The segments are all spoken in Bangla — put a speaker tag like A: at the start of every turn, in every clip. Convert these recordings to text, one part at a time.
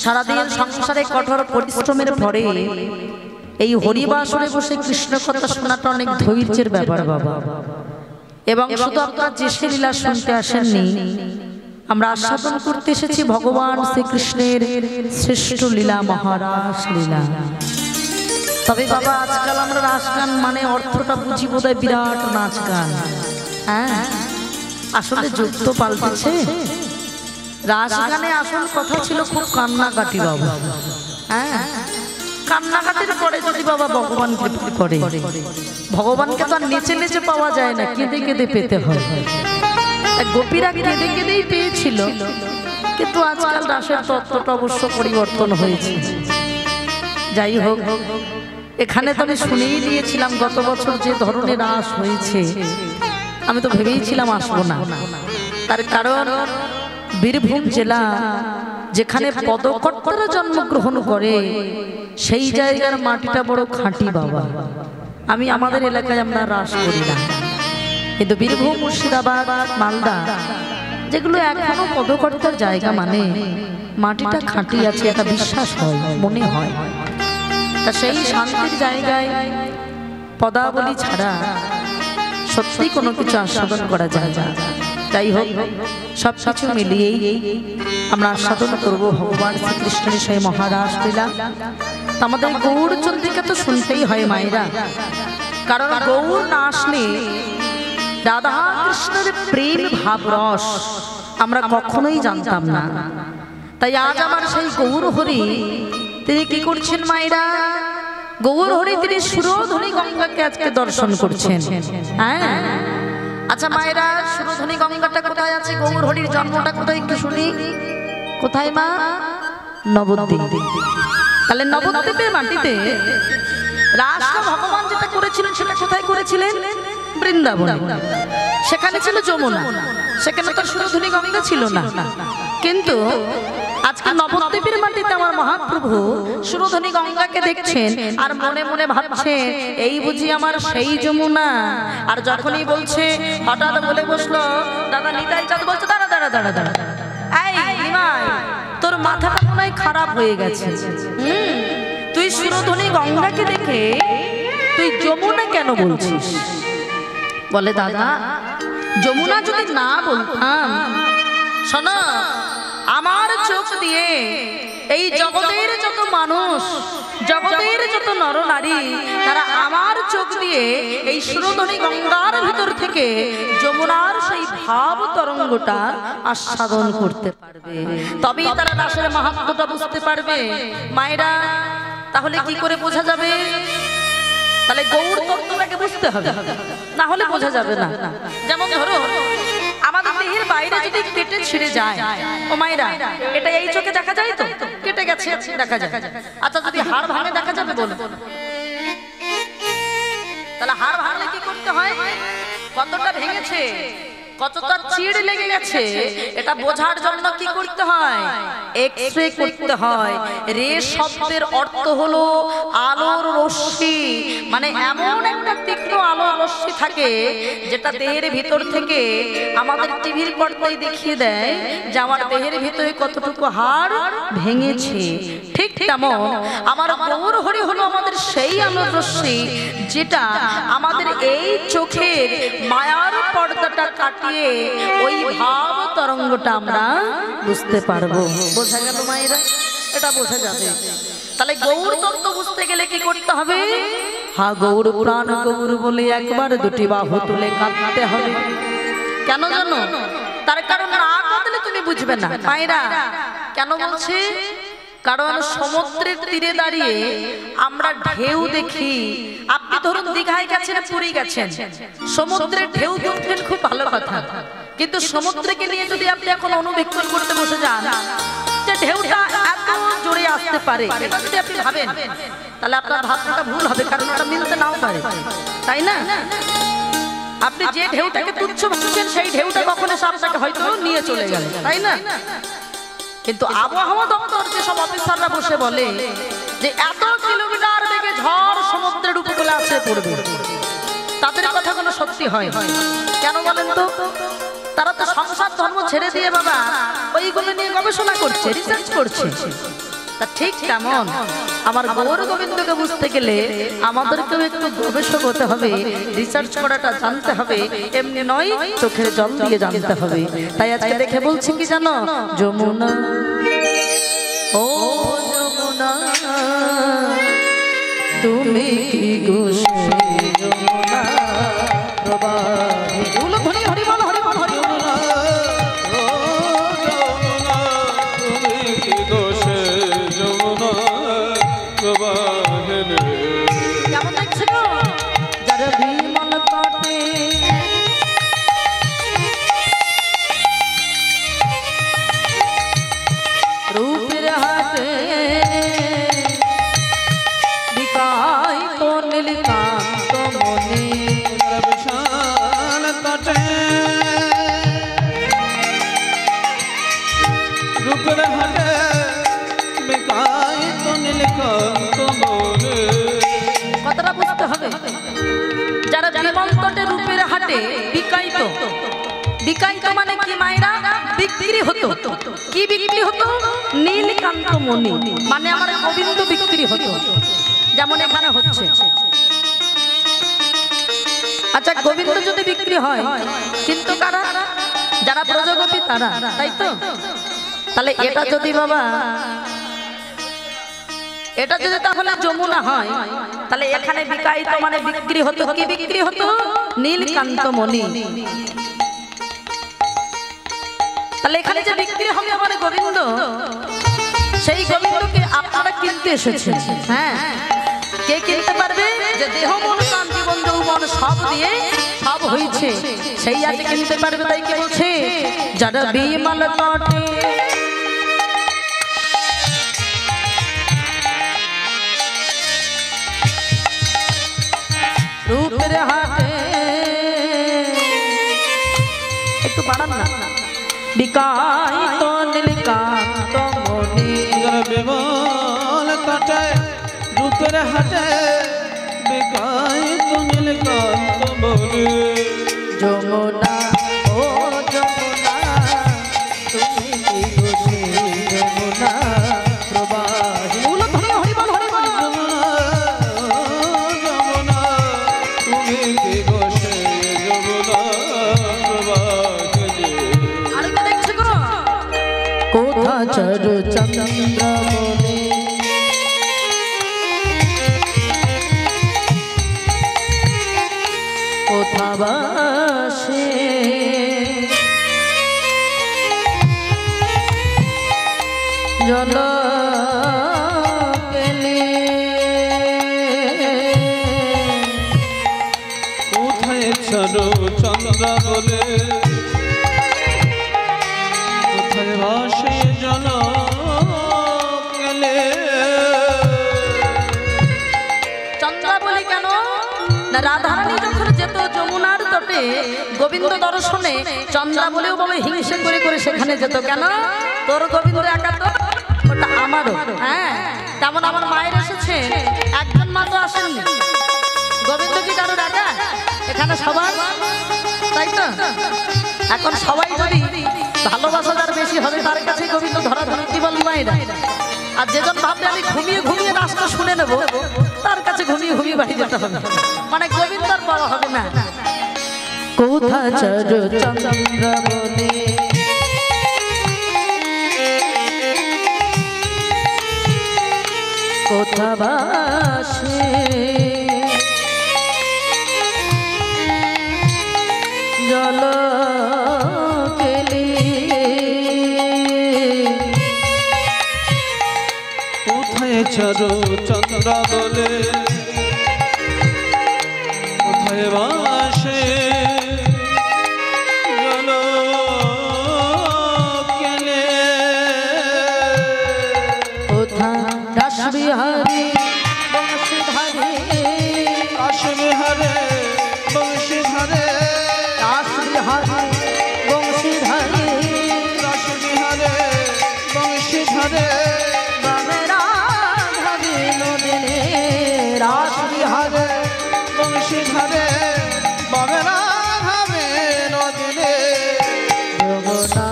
A: সারাদিন সংসারে কঠোর পরিশ্রমের পরে এই হরিবাসরে বসে কৃষ্ণ কথা শোনাটা অনেক ধৈর্যের ব্যাপার বাবা। এবং শুধু আপনারা যে লীলা শুনতে আসেননি, আমরা আস্বাদন করতে এসেছি ভগবান শ্রীকৃষ্ণের শ্রেষ্ঠ লীলা, মহারাস লীলা। তবে বাবা আজকাল আমরা রাস গান মানে অর্থটা বুঝি বোধহয় বিরাট নাচ গান। হ্যাঁ, আসলে যুগ তো পাল্টেছে। রাস গানে আসল কথা ছিল খুব কান্নাকাটি বাবা। হ্যাঁ, কান্নাকাটির পরে যদি বাবা ভগবান কৃপা করে, ভগবানকে তো আর নেচে নেচে পাওয়া যায় না, কেঁদে কেঁদে পেতে হয়। গোপীরা কেঁদে কেঁদেই পেয়েছিল, কিন্তু আজকাল রাসের তত্ত্বটা অবশ্য পরিবর্তন হয়েছে। যাই হোক, এখানে তো আমি শুনেই নিয়েছিলাম গত বছর যে ধরনের রাস হয়েছে, আমি তো ভেবেইছিলাম আসবো না। তার কারণ বীরভূম জেলা যেখানে পদকর্তারা জন্মগ্রহণ করে, সেই জায়গার মাটিটা বড় খাঁটি বাবা। আমি আমাদের এলাকায় আমরা রাস করি না, কিন্তু বীরভূম, মুর্শিদাবাদ, মালদা যেগুলো এখনো পদকর্তার জায়গা, মানে মাটিটা খাঁটি আছে, এটা বিশ্বাস হয়, মনে হয়। তা সেই শান্তির জায়গায় পদাবলী ছাড়া সত্যি কোনো কিছু আস্বাদন করা যায় না। যাই হোক, সব কিছু মিলিয়েই আমরা আস্বাদন করব ভগবান শ্রীকৃষ্ণের সেই মহারাস লীলা। আমাদের গৌর চন্দ্রিকা তো শুনতেই হয় মায়েরা, কারণ গৌর না আসলে রাধা কৃষ্ণের প্রেম ভাব রস আমরা কখনোই জানতাম না। তাই আজ আমার সেই গৌর হরি তিনি কি করছেন মায়েরা? গৌর হরি তিনি সুরধনী গঙ্গাকে আজকে দর্শন করছেন। হ্যাঁ, আচ্ছা মায়েরা, সুরধনী গঙ্গাটা কোথায় আছে? গৌর হরির জন্মটা কোথায় একটু শুনি। কোথায় মা? নবদ্বীপ। তাহলে নবদ্বীপের মাটিতে রাসটা ভগবান যেটা করেছিলেন সেটা কোথায় করেছিলেন? বৃন্দাবন। সেখানে ছিল যমুনা, সেখানে তো সুরধনী গঙ্গা ছিল না। কিন্তু আজকে নবদ্বীপের মাটিতে আমার মহাপ্রভু সুরধনী গঙ্গাকে দেখছেন আর মনে মনে ভাবছেন, এই বুঝি আমার সেই যমুনা। আর যখনই বলছে, হঠাৎ বলে বসলো দাদা নিতাই চাঁদ, বলছে দাঁড়া দাঁড়া দাঁড়া দাঁড়া, এই নিমাই, তোর মাথাটা মনে হয় খারাপ হয়ে গেছে। তুই সুরধনী গঙ্গাকে দেখে তুই যমুনা কেন বলছিস? বলে দাদা, যমুনা যদি না বলতাম, শোনো, আমার চোখ দিয়ে এই জগতের যত মানুষ, জগতের যত নরনারী, তারা আমার চোখ দিয়ে এই সুরধনী গঙ্গার ভিতর থেকে যমুনার সেই ভাব তরঙ্গটা আস্বাদন করতে পারবে, তবেই তারা রাসের মাহাত্ম্যটা বুঝতে পারবে। মায়েরা, তাহলে কি করে বোঝা যাবে? তাহলে গৌর তত্ত্বটাকে বুঝতে হবে, না হলে বোঝা যাবে না। যেমন ধরো, আমাদের দেহের বাইরে যদি কেটে ছিঁড়ে যায়, ও মায়েরা, এটা এই চোখে দেখা যায় তো? কেটে গেছে দেখা যায়। আচ্ছা, যদি হাড় ভাঙে দেখা যাবে? বলো। তাহলে হাড় ভাঙলে কি করতে হয়? কতটা ভেঙেছে, কতটা চিড় লেগে গেছে, এটা বোঝার জন্য কি করতে হয়? এক্স-রে করতে হয়। রে শব্দের অর্থ হলো আলোর রশ্মি, মানে এমন একটা তীক্ষ্ণ আলোর রশ্মি থাকে যেটা দেহের ভিতর থেকে আমাদের টিভির পর্দায় দেখিয়ে দেয় যে আমার দেহের ভিতরে কতটুকু হাড় ভেঙেছে। ঠিক তেমন আমার গৌর হরি হলো আমাদের সেই আলোর রশ্মি যেটা আমাদের এই চোখের মায়ার পর্দাটা কাটিয়ে ওই ভাব তরঙ্গটা আমরা বুঝতে পারবো। বোঝা গেল মায়েরা? এটা বোঝা যাবে। তাহলে গৌর তত্ত্ব বুঝতে গেলে কি করতে হবে? হ্যাঁ, গৌর প্রাণ গৌর বলে একবার দুটি বাহু তুলে কাঁদতে হবে। কেন জানো? তার কারণ না কাঁদলে তুমি বুঝবে না। মায়েরা, কেন বলছে? কারণ সমুদ্রের তীরে দাঁড়িয়ে আমরা ঢেউ দেখি। আপনি ধরুন দীঘায় গেছেন, পুরী গেছেন, সমুদ্রের ঢেউ দেখলেন, খুব ভালো কথা। কিন্তু সমুদ্রকে নিয়ে যদি আপনি এখন অনুবেক্ষণ করতে বসে যান যে ঢেউটা এত জোরে আসতে পারে, এটা যদি আপনি ভাবেন, তাহলে আপনার ভাবনাটা ভুল হবে, কারণ ওটা মিলতে নাও পারে, তাই না? আপনি যে ঢেউটাকে তুচ্ছ ভাবছেন, সেই ঢেউটা কখনো আপনাকে হয়তো নিয়ে চলে গেল, তাই না? কিন্তু আবহাওয়া দপ্তর যেসব অফিসাররা বসে বলে যে এত কিলোমিটার বেগে ঝড় সমুদ্রের উপকূলে আছে পড়বে, তাদের কথা কোনো সত্যি হয়? কেন বলেন তো? তারা তো সংসার ধর্ম ছেড়ে দিয়ে বাবা ওইগুলো নিয়ে গবেষণা করছে, রিসার্চ করছে। তা ঠিক তেমন আমার গৌর গোবিন্দকে বুঝতে গেলে আমাদেরকেও একটু গবেষক হতে হবে, রিসার্চ করাটা জানতে হবে, এমনি নয় চোখের জল দিয়ে জানতে হবে। তাই আজকে দেখে বলছি কি জানো, যমুনা ও যমুনা তুমি কি গো সেই যমুনা প্রবাহে। হরি হরি বল, হরি বল, হরি বল।
B: ও যমুনা তুমি কি গো সেই যমুনা প্রবাহে।
A: কেমন লাগছে গো? যার বিমল তটে রূপের হাতে বিকাই তো নীলকান্ত মনে।
B: বিশাল তটে রূপের হাটে বিকাই তো নীলকান্ত মনে।
A: কথাটা বুঝতে হবে, যারা বিমল তটে রূপের হাটে বিকাইত, বিকাইত মানে কি মায়েরা? বিক্রি হতো। কি বিক্রি হতো? নীলকান্ত মণি, মানে আমার গোবিন্দ বিক্রি হতো, যেমন এখানে হচ্ছে। আচ্ছা, গোবিন্দ যদি বিক্রি হয়, কিন্তু কারা? যারা ব্রজগোপী তারা, তাই তো? তাহলে এটা যদি বাবা, এটা যদি তাহলে যমুনা হয়, তাহলে এখানে বিকাইত মানে বিক্রি হতো। কি বিক্রি হতো? নীলকান্ত মণি। তাহলে এখানে যে বিক্রি হবে আমার গোবিন্দ, সেই গোবিন্দকে আপনারা কিনতে এসেছেন। হ্যাঁ, কে কিনতে পারবে? যে দেহ মন প্রাণ জীবন যৌবন সব দিয়ে সব হয়েছে, সেই আজ কিনতে পারবে। তাই কি বলছে, যারা বিমল তটে রূপের হাতে, একটু বাড়ান না, বিকাইত নীলকান্ত মণি।
B: বিমল তটে রূপের হাটে বিকাইত নীলকান্ত মণি।
A: যমুনা ও যমুনা তুমি কি গো সেই যমুনা প্রবাহে। হরি বল, হরি বল।
B: যমুনা তুমি কি গো সেই যমুনা প্রবাহে।
A: আরেকটা দেখছো গো, কোথা চরু চন্দ্র বনে কোথা বাসে জল পেলে।
B: কোথায় চরু চন্দ্র বলে কোথায় ভাসে জল গেলে।
A: চন্দ্রা বলি কেন না, রাধারানী যখন যেত যমুনার তটে গোবিন্দ দর্শনে, চন্দ্রা বলেও বলে হিংসে করে করে সেখানে যেত। কেন? তোর গোবিন্দ একা তো, ওটা আমারও। হ্যাঁ, তেমন আমার মায়ের এসেছে, একজন মা তো আসেননি। গোবিন্দ কি কারোর একা? এখানে সবার, তাই তো? এখন সবাই যদি ভালোবাসা যার বেশি হবে, তার কাছে গোবিন্দ ধরাধরি কি বল মায়েরা। আর যেজন ভাববে আমি ঘুমিয়ে ঘুমিয়ে রাস্তা শুনে নেব, তার কাছে ঘুমিয়ে ঘুমিয়ে বাড়ি যেতে হবে, মানে গোবিন্দ আর পাওয়া হবে না। কোথা চরু চন্দ্র বনে কোথা বাসে জল কেলি।
B: কোথায় চরু চন্দ্র বলে কোথায় বাসে জল কেলে।
A: কোথা রাসবিহারী বংশীধারী,
B: রাসবিহারে বংশীধারে,
A: রাসবিহারী বংশীধারী,
B: রাসবিহারে বংশীধারে। রাসবিহারে বংশীধারে বাবেরা ভাবে নদীরে।
A: যমুনা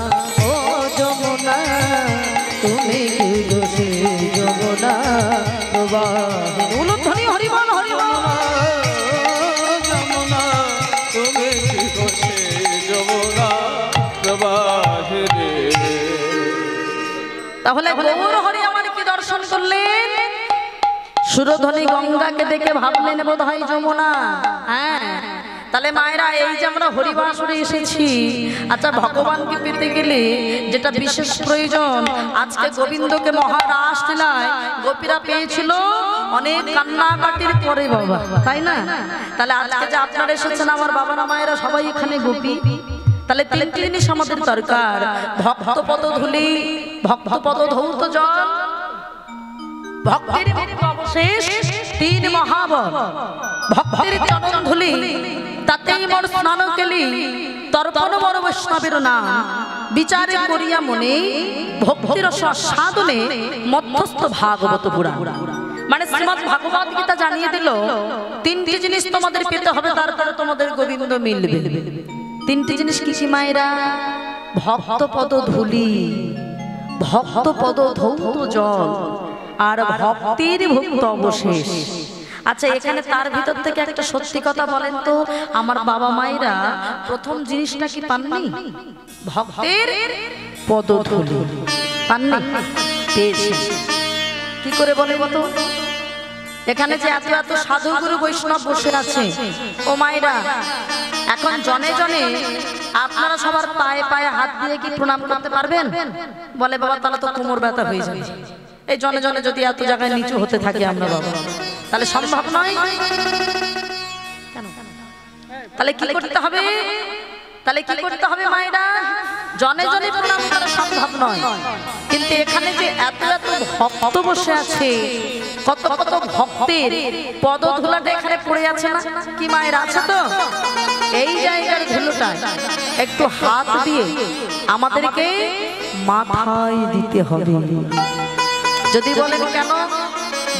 A: ও যমুনা তুমি কি গো সেই তাহলে গৌর হরি আমার কি দর্শন করলেন? সুরধ্বনি গঙ্গাকে দেখে ভাবলেন বোধ হয় যমুনা। হ্যাঁ, তাহলে মায়েরা এই যে আমরা হরিবাসরে এসেছি, আচ্ছা ভগবানকে পেতে গেলে যেটা বিশেষ প্রয়োজন, আজকে গোবিন্দকে মহারাস লীলায় গোপীরা পেয়েছিল অনেক কান্নাকাটির পরে বাবা, তাই না? তাহলে আজকে যে আপনারা এসেছেন আমার বাবারা মায়েরা সবাই এখানে গোপী, তাহলে তিনটি জিনিস আমাদের দরকার: ভক্ত পদ ধুলি, ভক্ত পদ ধৌত জল, ভক্তির অবশেষ তিন মহাবল। ভক্তির চরণ ধুলি, তাতেই মোর স্নান কেলি, তর্পণ মোর বৈষ্ণবের নাম, বিচারে করিয়া মনে ভক্তির সাধনে মধ্যস্থ ভাগবত পুরাণ। মানে শ্রীমদ্ ভাগবত গীতা জানিয়ে দিল তিনটি জিনিস তোমাদের পেতে হবে, তারপরে তোমাদের গোবিন্দ মিলবে। তিনটি জিনিস কি কি মায়েরা? ভক্ত পদ ধুলি, ভক্ত পদ ধৌত জল, আর ভক্তির ভক্ত অবশেষ। আচ্ছা, এখানে তার ভিতর থেকে একটা সত্যি কথা বলেন তো, আমার বাবা মায়েরা প্রথম জিনিসটা কি পাননি? ভক্তের পদধূলি পাননি? পেয়েছে। কি করে বলে বলো? এখানে যে এত এত সাধুগুরু বৈষ্ণব বসে আছে, ও মায়েরা, এখন জনে জনে আপনারা সবার পায়ে পায়ে হাত দিয়ে কি প্রণাম করতে পারবেন? বলে বাবা তাহলে তো কোমর ব্যথা হয়ে যাবে। এই জনে জনে যদি এত জায়গায় নিচু হতে থাকি আমরা বাবা, তাহলে সম্ভব নয়। তাহলে কি করতে হবে? তাহলে কি করতে হবে মায়েরা? জনে জনে প্রণাম করা সম্ভব নয়, কিন্তু এখানে যে এত এত ভক্ত বসে আছে, কত কত ভক্তের পদধূলাটা এখানে পড়ে আছে না? কি মায়েরা আছে তো? এই জায়গার ধুলোটা একটু হাত দিয়ে আমাদেরকে মাথায় দিতে হবে। যদি বলেন কেন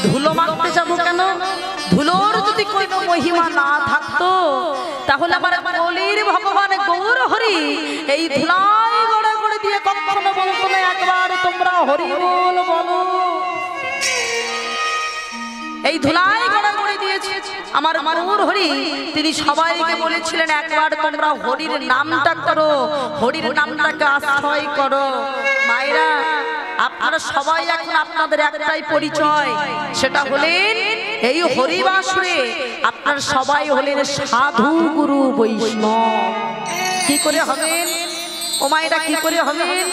A: ধুলো মাখতে যাবো কেন? ধুলোর যদি কোনো মহিমা না থাকতো তাহলে আমার কলির ভগবান গৌর হরি এই ধুলাই গড়া করে দিয়ে কখনো বলতো না একবার তোমরা হরি বল বলো। এই ধুলাই গড়া করে দিয়েছে আমার গৌর হরি। তিনি সবাইকে বলেছিলেন একবার তোমরা হরির নামটা করো, হরির নামটাকে আশ্রয় করো। মায়েরা, আপনারা সবাই এখন আপনাদের একটাই পরিচয়, সেটা হলেন এই হরিবাসরে আপনারা সবাই হলেন সাধু গুরু বৈষ্ণব। কি করে হবেন ও মায়েরা? কি করে হবেন?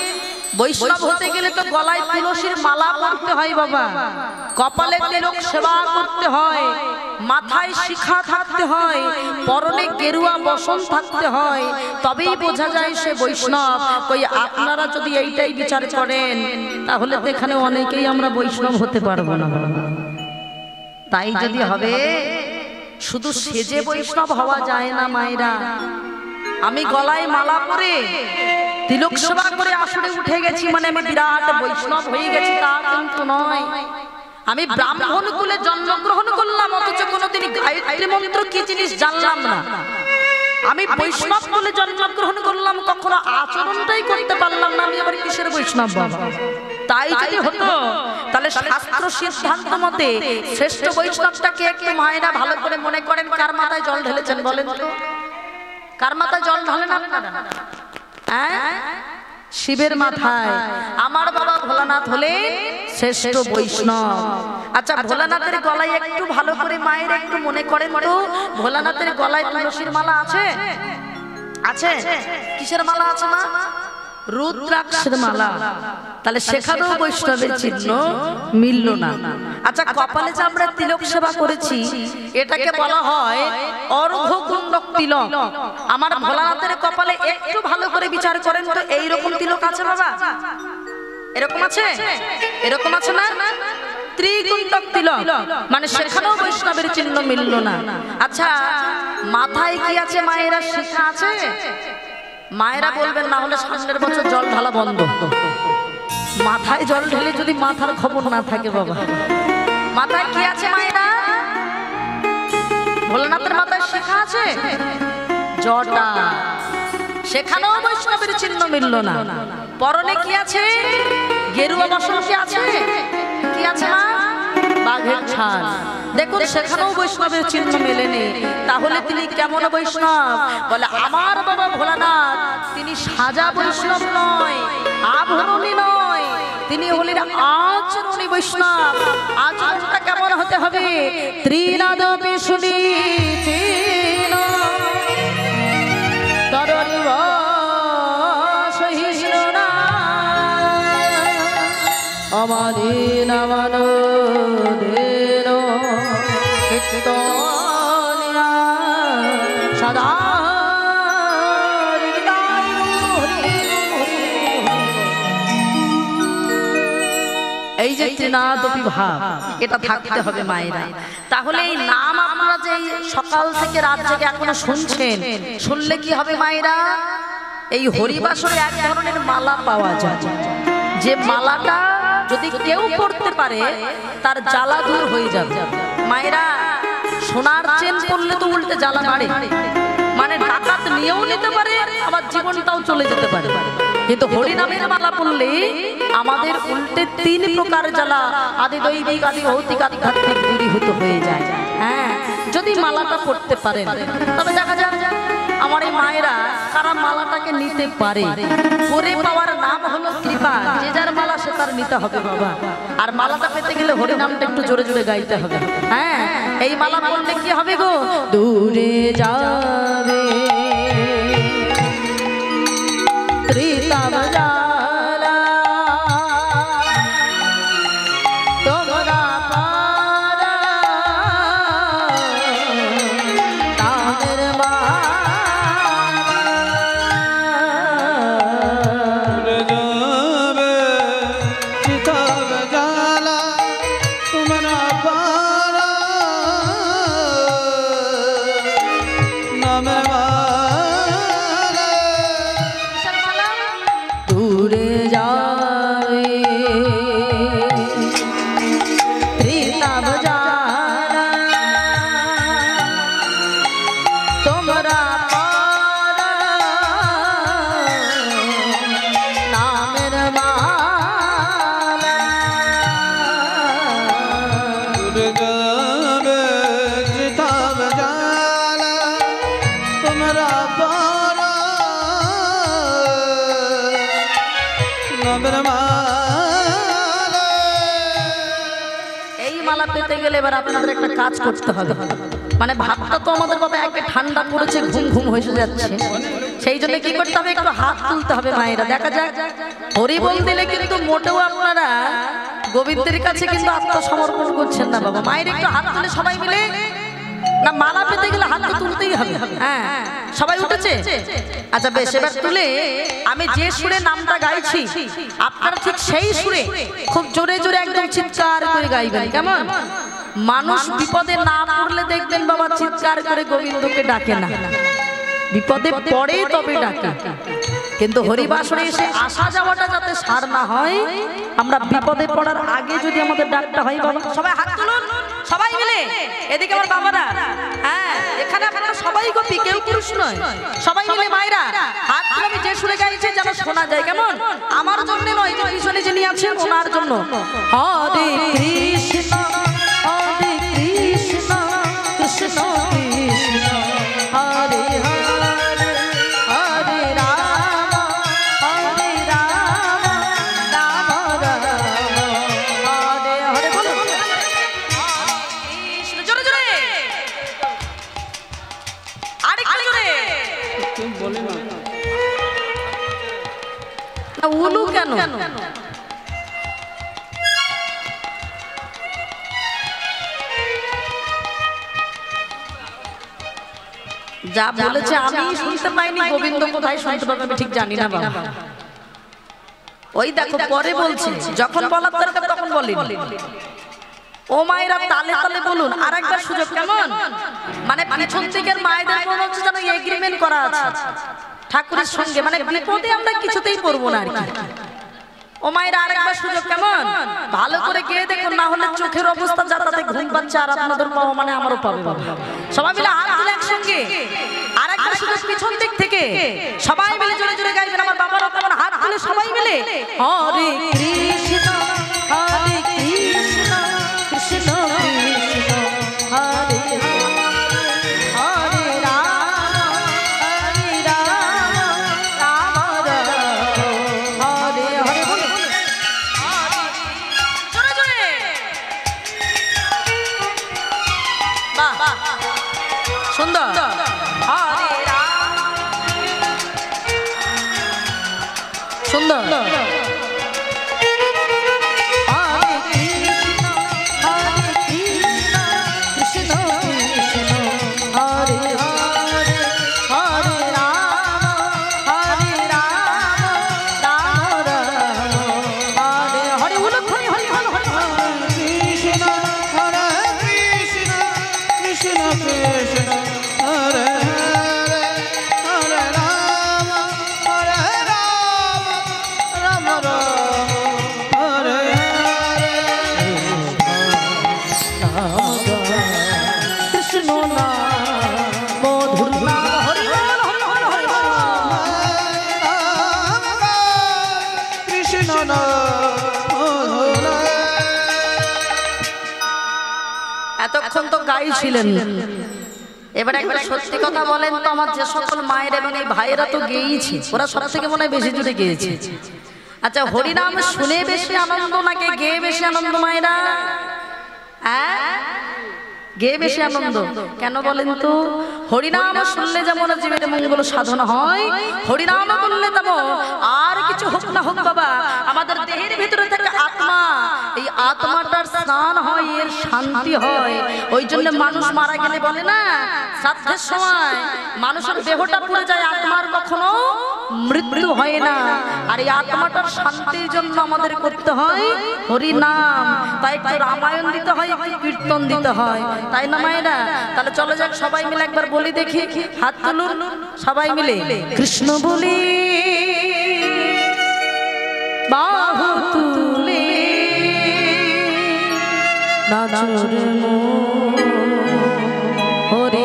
A: বৈষ্ণব হতে গেলে তো গলায় তুলসীর মালা পরতে হয় বাবা, কপালে তিলক সেবা করতে হয়, মাথায় শিখা থাকতে হয়, পরনে গেরুয়া বসন থাকতে হয়, তবেই বোঝা যায় সে বৈষ্ণব। কই আপনারা যদি এইটাই বিচার করেন তাহলে তো এখানে অনেকেই আমরা বৈষ্ণব হতে পারবো না। তাই যদি হবে, শুধু সেজে বৈষ্ণব হওয়া যায় না মায়েরা। আমি গলায় মালা পরে তিলক সেবা করে আসরে উঠে গেছি মানে আমি বিরাট বৈষ্ণব হয়ে গেছি তা কিন্তু নয়। আমি ব্রাহ্মণ কুলে জন্মগ্রহণ করলাম অথচ কোনোদিন গায়ত্রী মন্ত্র কি জিনিস জানলাম না। আমি বৈষ্ণব কুলে জন্মগ্রহণ করলাম, কখনো আচরণটাই করতে পারলাম না, আমি আবার কিসের বৈষ্ণব বাবা? তাই যদি হতো তাহলে শাস্ত্র সিদ্ধান্ত মতে শ্রেষ্ঠ বৈষ্ণবটাকে একটু মায়েরা ভালো করে মনে করেন কার মাথায় জল ঢেলেছেন বলেন তো? কার মাথায় জল ঢালেন আপনারা? শিবের মাথায়। আমার বাবা ভোলানাথ হলেন শ্রেষ্ঠ বৈষ্ণব। আচ্ছা, ভোলানাথের গলায় একটু ভালো করে মায়ের একটু মনে করেন তো, ভোলানাথের গলায় তুলসীর মালা আছে? আছে? কিসের মালা আছে মা? রুদ্রাক্ষের মালা। তাহলে সেখানেও বৈষ্ণবের চিহ্ন মিলল না। আচ্ছা, কপালে যে আমরা তিলক সেবা করেছি এটাকে বলা হয় অর্ধকুণ্ডক তিলক। আমার ভোলানাথের কপালে একটু ভালো করে বিচার করেন তো, এইরকম তিলক আছে বাবা? এরকম আছে? এরকম আছে না? ত্রিকুণ্ডক তিলক, মানে সেখানেও বৈষ্ণবের চিহ্ন মিলল না। আচ্ছা, মাথায় কি আছে মায়েরা? শিখা আছে? মায়েরা বলবেন না হলে সামনের বছর জল ঢালা বন্ধ। মাথায় জল ঢেলে যদি মাথার খবর না থাকে বাবা। মাথায় কি আছে মায়েরা? ভোলানাথের মাথায় শিখা আছে, জটা, সেখানেও বৈষ্ণবের চিহ্ন মিলল না। পরনে কি আছে? গেরুয়া বসন কি আছে? কি আছে মা? বাঘের ছাল। দেখুন সেখানেও বৈষ্ণবের চিহ্ন মেলেনি। তাহলে তিনি কেমন বৈষ্ণব? বলে আমার বাবা ভোলানাথ তিনি সাজা বৈষ্ণব নয়, আভরণী নয়, তিনি হলেন আচরণী বৈষ্ণব। আচরণটা কেমন হতে হবে? ত্রিনাদপি শুনি আমাদিন আমানদেন কীর্তনিয়া সদা। এই যে ত্রিনাদপি ভাব এটা থাকতে হবে মায়েরা। তাহলে এই নাম আপনারা যে সকাল থেকে রাত জেগে এখনো শুনছেন, শুনলে কি হবে মায়েরা? এই হরিবাসরে এক ধরনের মালা পাওয়া যায়, যে মালাটা যদি কেউ পড়তে পারে তার জ্বালা দূর হয়ে যাবে। মায়েরা সোনার চেন পড়লে তো উল্টে জ্বালা বাড়ে, মানে ডাকাত নিয়েও নিতে পারে, আবার জীবনটাও চলে যেতে পারে। কিন্তু হরিনামের মালা পড়লে আমাদের উল্টে 3 প্রকার জ্বালা, আদি দৈবিক, আদি ভৌতিক, আধ্যাত্মিক দূরীভূত হয়ে যায়। হ্যাঁ, যদি মালাটা পড়তে পারেন। তবে দেখা যায় আমার এই মায়েরা কারা মালাটাকে নিতে পারে, করে পাওয়ার নাম হলো কৃপা। যে যার মালা সে তার নিতে হবে বাবা। আর মালাটা পেতে গেলে হরিনামটা একটু জোরে জোরে গাইতে হবে। হ্যাঁ, এই মালা পড়লে কি হবে গো? দূরে যাবে ত্রিতাব জ্বালা, তোমরা পারা তাদের দূরে যাবে ত্রিতাব জ্বালা, তোমরা পারা নামের মালা।
B: দূরে যাবে ত্রিতাব জ্বালা, তোমরা পারা নামের মালা।
A: এই মালা পেতে গেলে এবার আপনাদের একটা কাজ করতে হবে। মানে ভাবটা তো আমাদের বাবা একে ঠান্ডা পড়েছে, ঘুম ঘুম হয়ে যাচ্ছে, সেই জন্য কি করতে হবে? একটু হাত তুলতে হবে মায়েরা। দেখা যাক হরি বল দিলে কিন্তু মোটেও আপনারা গোবিন্দের কাছে কিন্তু আত্মসমর্পণ করছেন না বাবা। মায়ের একটু হাত তুলে সবাই মিলে, না মালা পেতে গেলে হাত তুলতেই হবে। হ্যাঁ, সবাই উঠেছে? আচ্ছা বেশ, এবার তুলে আমি যে সুরে নামটা গাইছি আপনারা ঠিক সেই সুরে খুব জোরে জোরে একদম চিৎকার করে গাইবেন। কেমন? মানুষ বিপদে না পড়লে দেখবেন বাবা চিৎকার করে গোবিন্দকে ডাকে না, বিপদে পড়ে তবে ডাকে। কিন্তু হরিবাসরে এসে আসা যাওয়াটা যাতে সার না হয়, আমরা বিপদে পড়ার আগে যদি আমাদের ডাকটা হয় বাবা। সবাই হাত তুলুন, সবাই মিলে। এদিকে আমার বাবারা, হ্যাঁ এখানে আপনারা সবাই গোপী, কেউ পুরুষ নয়। সবাই মিলে মায়েরা হাত তুলে আমি যে সুরে গাইছি যেন শোনা যায়। কেমন? আমার জন্য নয়, যে পিছনে যিনি আছেন ওনার জন্য। হরে কৃষ্ণ হরে কৃষ্ণ কৃষ্ণ কৃষ্ণ হরে হরে, হরে রাম হরে রাম রাম রাম হরে হরে। বলুন কৃষ্ণ, জোরে জোরে, আরেকটু জোরে।
B: বলে না
A: উলু কেন? যা বলেছে আমি শুনতে পাইনি, গোবিন্দ কোথায় শুনতে পাবে আমি ঠিক জানি না বাবা। ওই দেখো পরে বলছি, যখন বলার দরকার তখন বলিনি। ও মায়েরা তালে তালে বলুন। আর একবার সুযোগ। কেমন? মানে পিছন দিকের মায়েদের মনে হচ্ছে যেন এগ্রিমেন্ট করা আছে ঠাকুরের সঙ্গে, মানে বিপদে আমরা কিছুতেই পড়বো না আর কি। ও মায়েরা আরেকবার সুযোগ। কেমন? ভালো করে গিয়ে দেখুন, না হলে চোখের অবস্থা যা তাতে ঘুম পাচ্ছে, আর আপনাদের পাওয়া মানে আমারও পাবে বাবা। সবাই মিলে হাত তুলে একসঙ্গে আরেকবার সুযোগ পিছন দিক থেকে সবাই মিলে জোরে জোরে গাইবেন। আমার বাবারা কেমন হাত তুলে সবাই মিলে হরে কৃষ্ণ হরে কৃষ্ণ কৃষ্ণ কৃষ্ণ হরে হরে রাম হরে রাম রাম রাম হরে হরে। সুন্দর হরে রাম সুন্দর এতক্ষণ তো গাইছিলেন, এবার একবার সত্যি কথা বলেন তো, আমার যে সকল মায়ের এবং এই ভাইয়েরা তো গেয়েছে, ওরা সব থেকে মনে হয় বেশি জুড়ে গেয়েছে। আচ্ছা, হরিনাম শুনে বেশি আনন্দ নাকি গেয়ে বেশি আনন্দ মায়েরা? হ্যাঁ, গেয়ে বেশি আনন্দ। কেন বলেন তো? হরিনাম শুনলে যেমন জীবনে মঙ্গল সাধন হয়, হরিনাম বললে তেমন আর কিছু হোক না হোক বাবা, আমাদের দেহের ভিতরে থেকে আত্মা, এই আত্মাটার স্নান হয়, এর শান্তি হয়। ওই জন্য মানুষ মারা গেলে বলে না, শ্রাদ্ধের সময় মানুষের দেহটা পুড়ে যায়, আত্মার কখনো মৃত্যু হয় না। আর এই আত্মাটার শান্তির জন্য আমাদের করতে হয় হরিনাম। তাই একটু রামায়ণ দিতে হয়, একটু কীর্তন দিতে হয়, তাই না মায়েরা? তাহলে চলে যাক, সবাই মিলে একবার বলি দেখি, হাত তুলুন সবাই মিলে। কৃষ্ণ বলি বাহু তুলে নাচুর হরি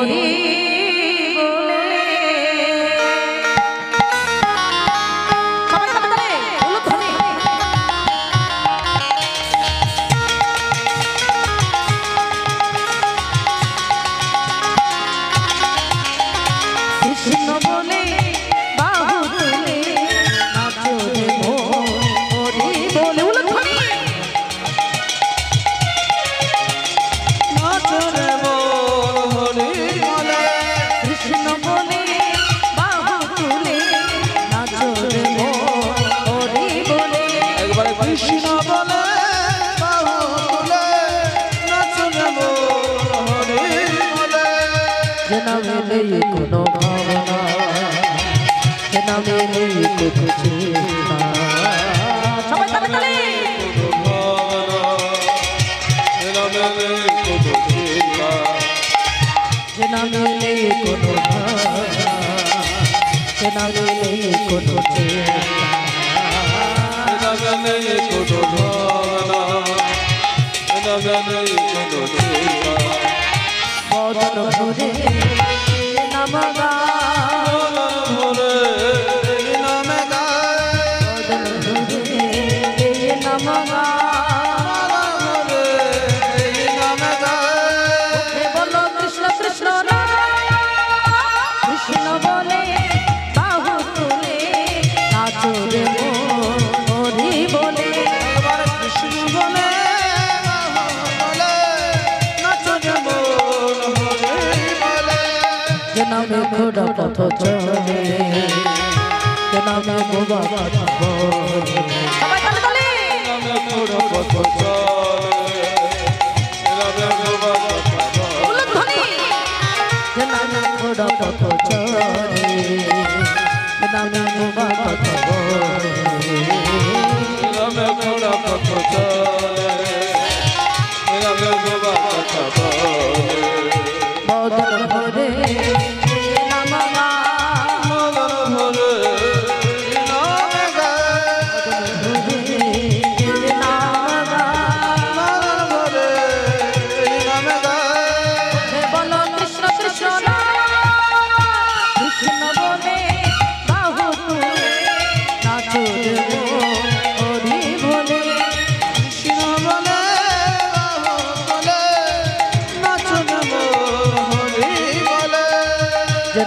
A: কোনো ভাবনা, নামে নেই কোনো চিন্তা। সবাই তালে তালে। নামে নেই কোনো ভাবনা, নামে নেই কোনো চিন্তা। বদন ভরে নমগা, বলো কৃষ্ণ কৃষ্ণ কৃষ্ণ বলে বাহু তুলে নাচো রে হরি বলে, কৃষ্ণ বলে নামে ঘোড়া পথ চলে, নামে গোবা কথা বলে। সবাই তালে তালে। নামে ঘোড়া পথ চলে, নামে গোবা কথা বলে। উলধ্বনি। নামে ঘোড়া পথ চলে, নামে গোবা কথা বলে। নামে ঘোড়া পথ চলে, নামে গোবা কথা বলে। বদন ভরে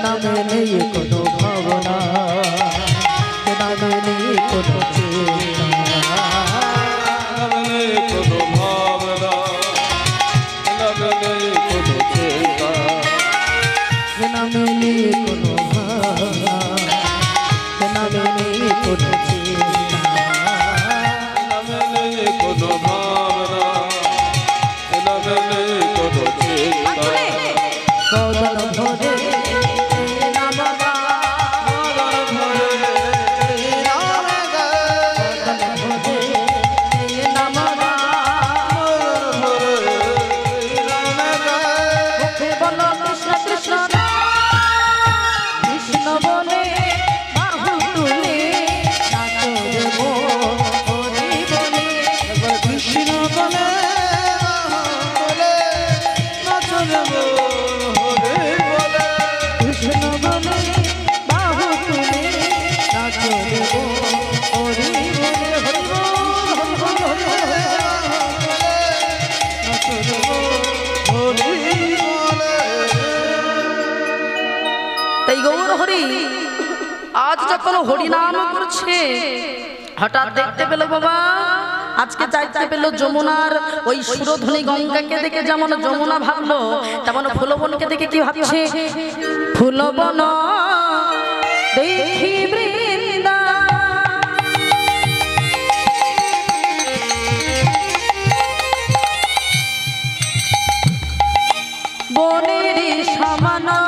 A: নামে নেই কোনো ভাবনা, নামে নেই কোনো চিন্তা। নামে নেই কোনো ভাবনা, নামে নেই কোনো চিন্তা। আজ যখন হরিনাম করছে হঠাৎ দেখতে পেল বাবা আজকে চাইতে পেল যমুনার ওই সুরধ্বনি গঙ্গাকে দেখে যেমন যমুনা ভাবলো তেমন ফুলবনকে দেখে কি ভাবছে ফুলবন দেখি বৃন্দা বনের সমানা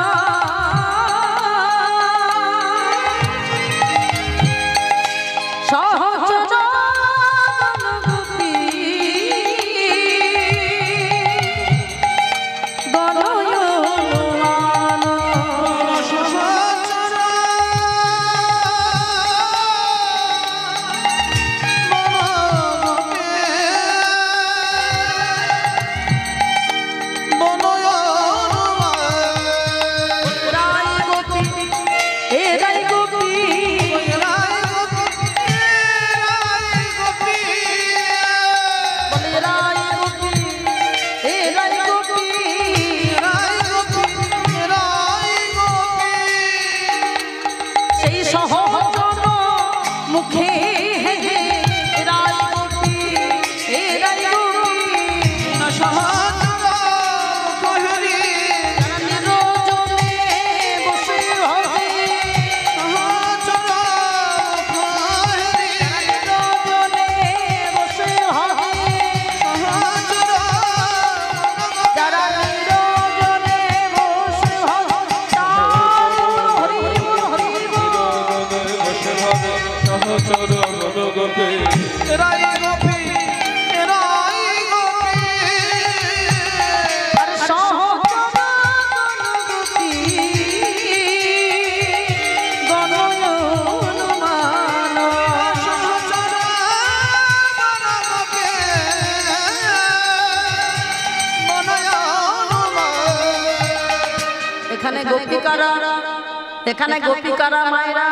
A: এখানে গোপিকারা মায়েরা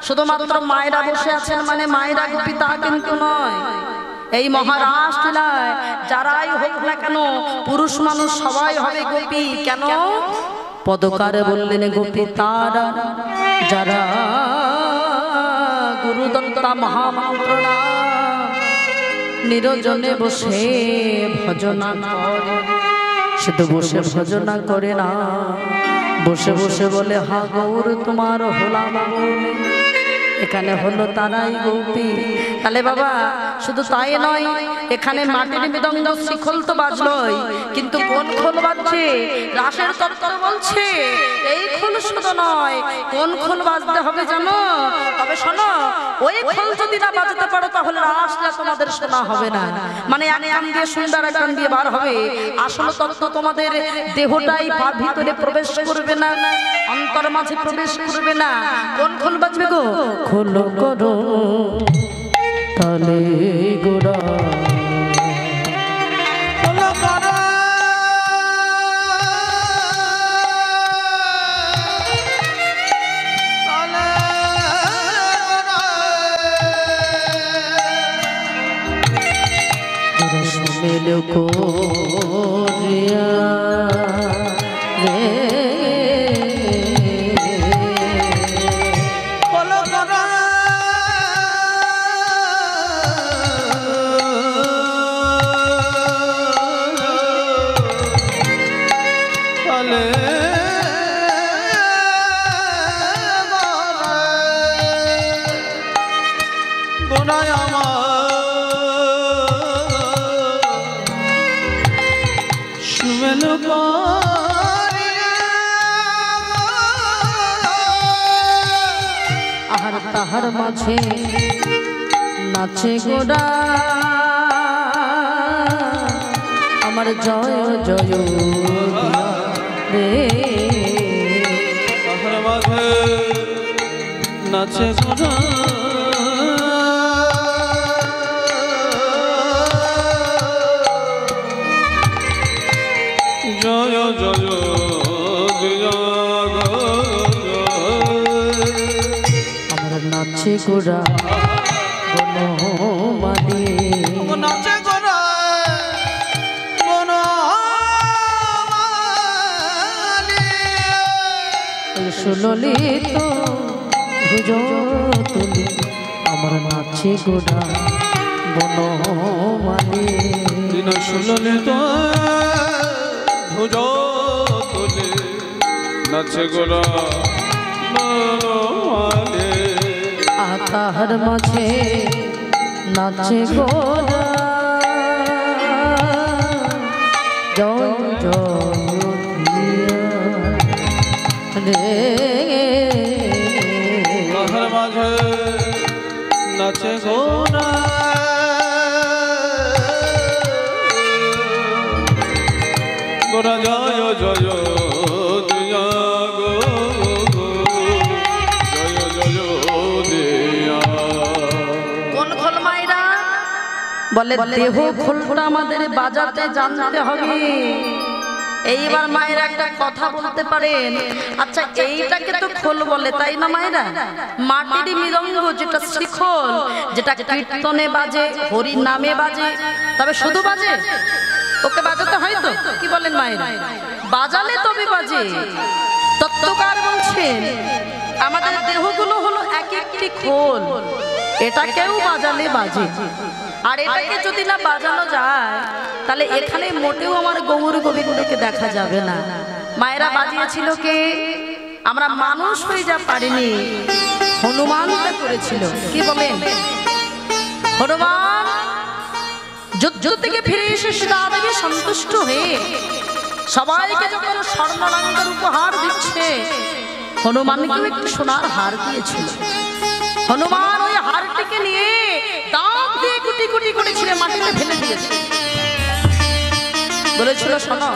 A: শুধুমাত্র মায়েরা বসে আছেন মানে মায়েরা গোপী তা কিন্তু নয় এই মহারাস লীলায় যারাই হোক না কেন পুরুষ মানুষ সবাই হবে গোপী কেন পদকারে বললেন গোপী তারা যারা গুরুদত্তা মহামন্ত্র নিরজনে বসে ভজনা করে শুধু বসে ভজনা করে না বসে বসে বলে হা গৌর তোমার হলাম বলে এখানে হলো তারাই গোপী তাহলে বাবা শুধু তাই নয় এখানে মাটির মৃদঙ্গ শিখল তো বাজলই কিন্তু কোন খোল বাজছে রাসের তত্ত্ব বলছে এই খোল শুধু নয় কোন খোল বাজতে হবে জানো তবে শোনো ওই খোল যদি না বাজাতে পারো তাহলে রাসটা তোমাদের শোনা হবে না মানে এক কান দিয়ে সুন্দর এক কান দিয়ে বার হবে আসল তত্ত্ব তোমাদের দেহটাই ভিতরে প্রবেশ করবে না অন্তর মাঝে প্রবেশ করবে না কোন খোল বাজবে গো খোল করো তালে গোড়া তাহার মাঝে নাচে গোড়া আমার জয় জয় রে
B: তাহার মাঝে নাচে গোড়া জয় জয়
A: নাচে গোড়া বনমালী
B: নাচে গোড়া বনমালী
A: সুললিত ভুজ তুলি আমার নাচে গোড়া বনমালী
B: দিন শুনলে তো ভুজ তুলি নাচে গোরা বনমালী
A: আকার মাঝে নাচে গোড়া জয় জয় রে
B: আহার মাঝে নাচে গোরা গোরা জয় জয় দিয়া গো জয় জয় দিয়া
A: কোন খোল মাইরা বলে দেহ খোলটা আমাদের বাজাতে জানতে হবে। এইবার মায়েরা একটা কথা বলতে পারেন, আচ্ছা এইটাকে তো খোল বলে তাই না মায়েরা? মাটির মৃদঙ্গ যেটা শিখল, যেটা কীর্তনে বাজে, হরি নামে বাজে, তবে শুধু বাজে, ওকে বাজাতে হয় তো, কি বলেন মায়েরা? বাজালে তবে বাজে। তত্ত্বকার বলছেন আমাদের দেহগুলো হলো এক একটি খোল, এটাকেও বাজালে বাজে। আর এটাকে যদি না বাজানো যায় তাহলে এখানে মোটেও আমার গৌর গোবিন্দকে দেখা যাবে না। মায়েরা বাজিয়েছিল কে? আমরা মানুষ হয়ে যা পারিনি, হনুমানটা করেছিল। কি বলেন? হনুমান যুদ্ধ থেকে ফিরে এসে সীতা দেবী সন্তুষ্ট হয়ে সবাইকে যখন স্বর্ণালঙ্কার উপহার দিচ্ছে, হনুমানকেও একটু সোনার হার দিয়েছিল। হনুমান ওই হারটিকে নিয়ে দাঁত দিয়ে কুটি কুটি করে ছিঁড়ে মাটিতে ফেলে দিয়েছে। বলেছিল, শোনো,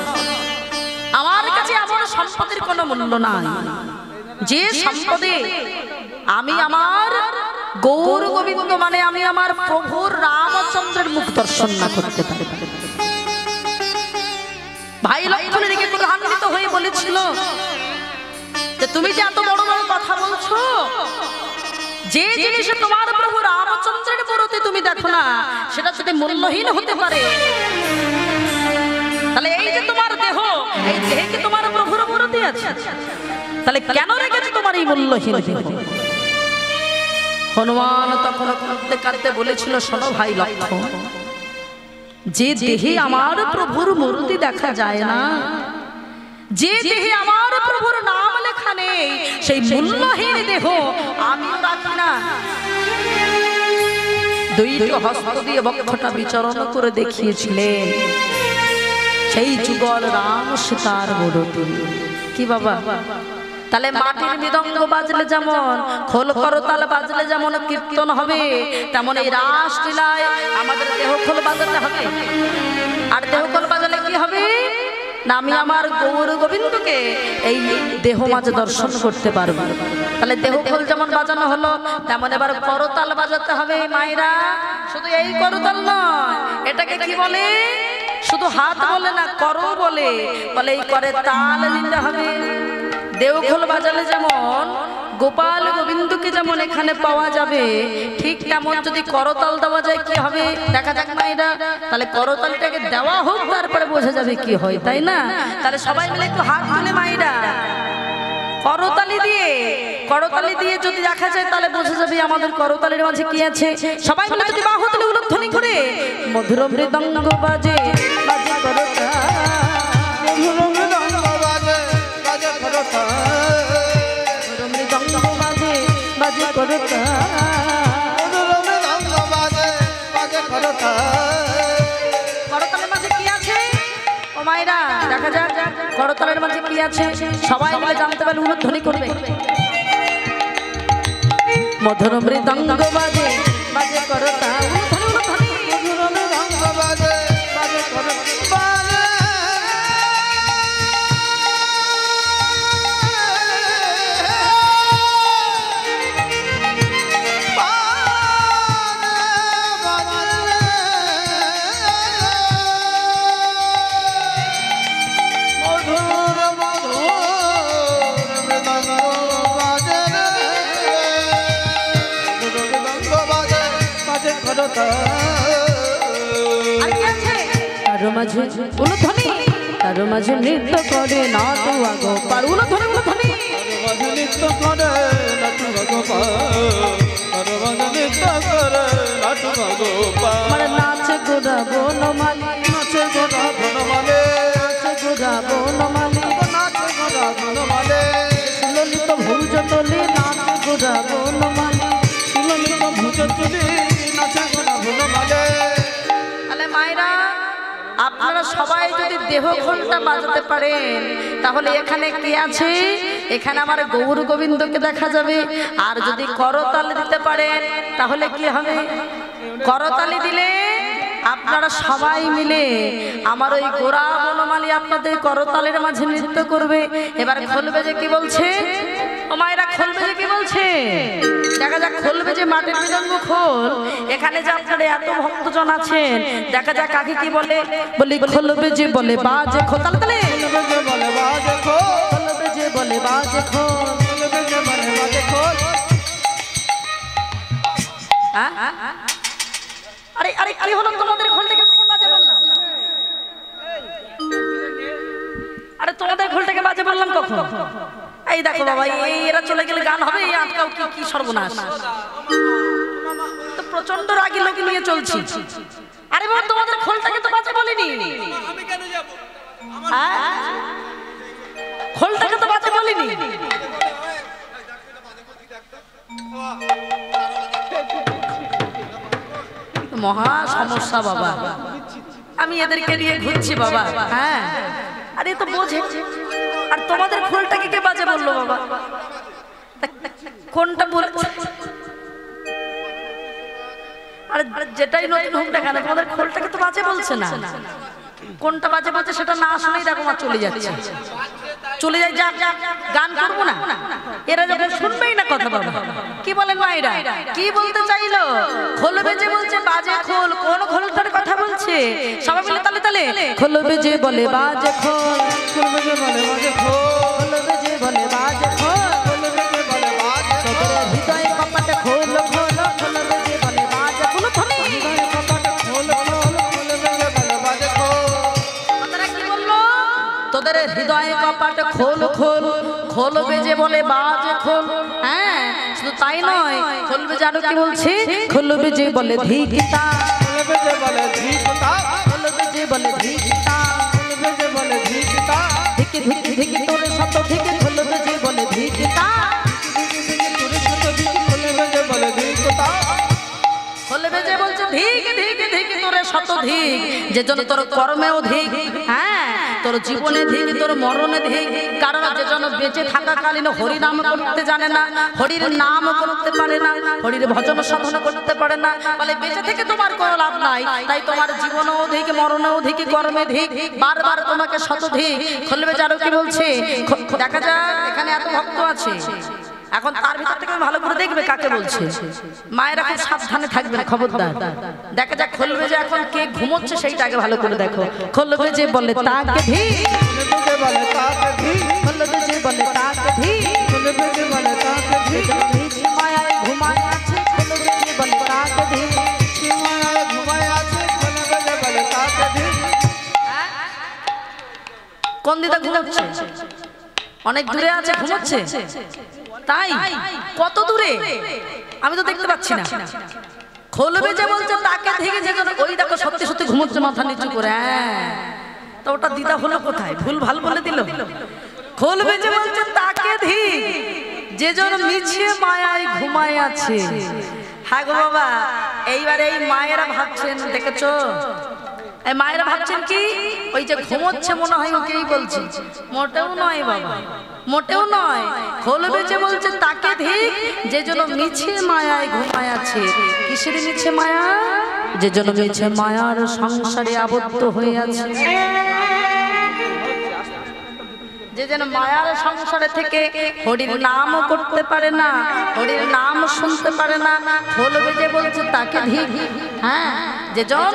A: আমার কাছে এমন সম্পদের কোনো মূল্য নাই যে সম্পদে আমি আমার গৌর গোবিন্দ মানে আমি আমার প্রভুর রামচন্দ্রের মুখ দর্শন না করতে পারি। ভাই লক্ষ্মণের দিকে প্রধান্বিত হয়ে বলেছিল যে তুমি যে এত বড় বড় কথা বলছো, যে জিনিসে তোমার প্রভু রামচন্দ্রের প্রতি তুমি দেখো না, সেটা যদি মূল্যহীন হতে পারে, তাহলে এই যে তোমার দেহ, এই দেহে কি তোমার প্রভুর প্রতি আছে? তাহলে কেন রেখেছে তোমার এই মূল্যহীন দেহ? হনুমান তখন কাঁদতে কাঁদতে বলেছিল, শোনো ভাই লক্ষ্মণ, যে দেহে আমার প্রভুর মূর্তি দেখা যায় না, যে দেহে আমার প্রভুর নাম লেখা নেই, সেই মূল্যহীন দেহ আমিও রাখি না। দুইটি হস্ত দিয়ে বক্ষটা বিচরণ করে দেখিয়েছিলেন সেই যুগল রাম সীতার মূর্তি। কি বাবা? তাহলে মাটির মৃদঙ্গ বাজলে যেমন, খোল করতাল বাজলে যেমন কীর্তন হবে, তেমন এই রাস লীলায় আমাদের দেহ খোল বাজাতে হবে। আর দেহ খোল বাজালে কি হবে না, আমি আমার গৌর গোবিন্দকে এই দেহ মাঝে দর্শন করতে পারবো। তাহলে দেহ খোল যেমন বাজানো হলো, তেমন এবার করতাল বাজাতে হবে মায়েরা। শুধু এই করতাল নয়, এটাকে কি বলে? শুধু হাত বলে না, করো বলে, বলে এই করে তাল দিতে হবে। দেহ খোল বাজালে যেমন গোপাল গোবিন্দকে যেমন এখানে পাওয়া যাবে, ঠিক তেমন যদি করতাল দেওয়া যায় কি হবে দেখা যাক মায়েরা। তাহলে করতালটাকে দেওয়া হোক, তারপরে বোঝা যাবে কি হয়, তাই না? তাহলে সবাই মিলে একটু হাত তুলে মায়েরা করতালি দিয়ে যদি দেখা যায় তাহলে বোঝা যাবে আমাদের করতালির মাঝে কি আছে। সবাই মিলে যদি বাহু তুলে উলুধ্বনি করে মধুর মৃদঙ্গ বাজে বাজে করতাল, মধুর মৃদঙ্গ বাজে বাজে করতাল, মধুর মৃদঙ্গ বাজে বাজে করতাল, মধুর মৃদঙ্গ বাজে বাজে করতাল। করতালের মাঝে কি আছে ও মায়েরা? দেখা যাক করতালের মাঝে কি আছে, সবাই মিলে জানতে পারলে উলুধ্বনি করবে। মধুর মৃদঙ্গ বাজে বাজে করতাল, উলুধ্বনি উলুধ্বনি, মধুর মৃদঙ্গ বাজে বাজে করতাল। তার মাঝে উলুধ্বনি, তার মাঝে নৃত্য করে না তো আগো পার, উলুধ্বনি উলুধ্বনি।
B: মাঝে নৃত্য করে লাটু গোপাল ঘর মাঝে নৃত্য করে লাটু গোপাল
A: আমার নাচে গোড়া বনমালী
B: নাচে গোড়া বনমালে
A: নাচে গোড়া বনমালী
B: নাচে গোড়া বনমালে
A: ললিত ভুজ তলে নাচে গোড়া বনমালী
B: ললিত ভুজ তুলি নাচে গোড়া বনমালে।
A: তাহলে মায়েরা আপনারা সবাই যদি দেহ ঘন্টা বাজাতে পারেন তাহলে এখানে কি আছে? এখানে আমার গৌর গোবিন্দকে দেখা যাবে। আর যদি করতালি দিতে পারেন তাহলে কি হবে? করতালি দিলে আপনারা সবাই মিলে আমার ওই গোরা বনমালী আপনাদের করতালের মাঝে নৃত্য করবে। এবার খোলবে যে কি বলছে? ও মায়েরা খোলবে যে কি বলছে? দেখা যাক খোলবে যে মাটির মৃদঙ্গ খোল। এখানে যে আপনারা এত ভক্তজন আছেন দেখা যাক কাকে কি বলে। বলি খোলবে যে বলে বাজে খোল। তালে
B: বলে বাজে খোল
A: খোলবে যে বলে বাজে খোল।
B: বলে বাজে খোল।
A: আরে আরে কি হলো তোমাদের খোলটাকে কখন বাজে বললাম? আরে তোমাদের খোলটাকে বাজে বললাম কখন? এই দেখো বাবা এই এরা চলে গেলে গান হবে, এই আটকাও কি কি সর্বনাশ। তো প্রচন্ড রাগী লোক নিয়ে চলছি। আরে বাবা তোমাদের খোলটাকে তো বাজে বলিনি।
B: আমি কেন যাব?
A: খোলটাকে তো বাজে বলিনি। মহা সমস্যা বাবা, আমি এদেরকে নিয়ে ঘুরছি বাবা। হ্যাঁ আরে তো বোঝে। আর তোমাদের খোলটাকে কে বাজে বললো বাবা? কোনটা বল? আরে যেটাই নতুন হোক না কেন তোমাদের খোলটাকে তো বাজে বলছে না। কোনটা বাজে বলছে সেটা না শুনেই দেখো মা চলে যাচ্ছে। চলে যাই যা গান করবো না। এরা যখন শুনবেই না কথা বাবা। কি বলেন মায়েরা? কি বলতে চাইলো? খোলবে যে বলছে বাজে খোল। কোন খোলটার কথা বলছে? সবাই মিলে তালে তালে খোলবে যে বলে বাজে খোল।
B: খোলবে যে বলে বাজে খোল।
A: খোলবে যে বলে বাজে খোল।
B: খোলবে যে বলে বাজে খোল।
A: তোদের হৃদয় কপাটে খোল খোল। খোলবে যে বলে বাজে খোল। থমি
B: হৃদয় কপাটে খোল খোল। খোলবে যে বলে বাজে খোল।
A: আপনারা কি বললো? তোদের হৃদয় কপাট খোল খোল। খোলবে যে বলে বাজে খোল। হ্যাঁ শুধু তাই নয়, খোলবে যে আরো কি বলছে? খোলবে যে বলে ধিকিতা।
B: খোলবে যে বলে ধিকিতা।
A: খোলবে যে বলে ধিকিতা।
B: খোলবে যে বলে ধিকিতা।
A: ধিকি ধিকি ধিকি তোরে শত ধিকে। খোলবে যে বলে ধিকিতা।
B: তোরে শত ধিকি। খোলবে যে বলে ধিকিতা।
A: খোলবে যে বলছে ধিক ধিক ধিক তোরে শত ধিক। যে জন্য তোর কর্মেও ধিক। হ্যাঁ তোর জীবনে ধিক, তোর মরণে ধিক। কারণ যে জন বেঁচে থাকাকালীন হরি নাম করতে জানে না, হরির নাম করতে পারে না, হরির ভজন সাধন করতে পারে না, বলে বেঁচে থেকে তোমার কোনো লাভ নাই। তাই তোমার জীবনেও ধিক, মরণেও ধিক, কর্মে ধিক, বারবার তোমাকে শত ধিক। খোলবে যে আরো কি বলছে? দেখা যাক এখানে এত ভক্ত আছে, এখন তার ভিতর থেকে ভালো করে দেখবে কাকে বলছে। মায়েরা খুব সাবধানে থাকবেন, খবরদার। দেখা যাক খোলবে যে এখন কে ঘুমোচ্ছে সেইটা আগে ভালো করে দেখো। খোলবে যে বলে তাকে ধিক।
B: খোলবে যে বলে তাকে ধিক।
A: খোলবে যে বলে তাকে ধিক।
B: খোলবে যে বলে তাকে ধিক।
A: মিছে মায়ায় ঘুমায় আছে। খোলবে যে বলে তাকে ধিক।
B: সীমায় ঘুমায় আছে। খোলবে যে বলে তাকে ধিক।
A: কোন দিকে ঘুমাচ্ছে? অনেক দূরে আছে, ঘুমাচ্ছে। তাই কত দূরে আমি তো দেখতে পাচ্ছি না। খোলবে যে বলছে তাকে থেকে যে ওই দেখো সত্যি সত্যি ঘুমোচ্ছে মাথা নিচু করে। হ্যাঁ তো ওটা দিদা হলো কোথায়? ভুল ভাল বলে দিল। খোলবে যে বলছে তাকে ঠিক যে জন মিছে মায়ায় ঘুমায় আছে। হ্যাঁ গো বাবা, এইবার এই মায়েরা ভাবছেন, দেখেছো এই মায়েরা ভাবছেন কি ওই যে ঘুমোচ্ছে মনে হয় ওকেই বলছে। মোটেও নয় বাবা, মোটেও নয়। খোলবে যে বলছে তাকে ঠিক যে জন মিছে মায়ায় ঘুমায় আছে। কিসের মিছে মায়া? যে জন মিছে মায়ার সংসারে আবদ্ধ হয়ে আছে, যে যেন মায়ার সংসারে থেকে হরির নামও করতে পারে না, হরির নাম শুনতে পারে না। খোলবে যে বলছে তাকে ধিক। হ্যাঁ যে জন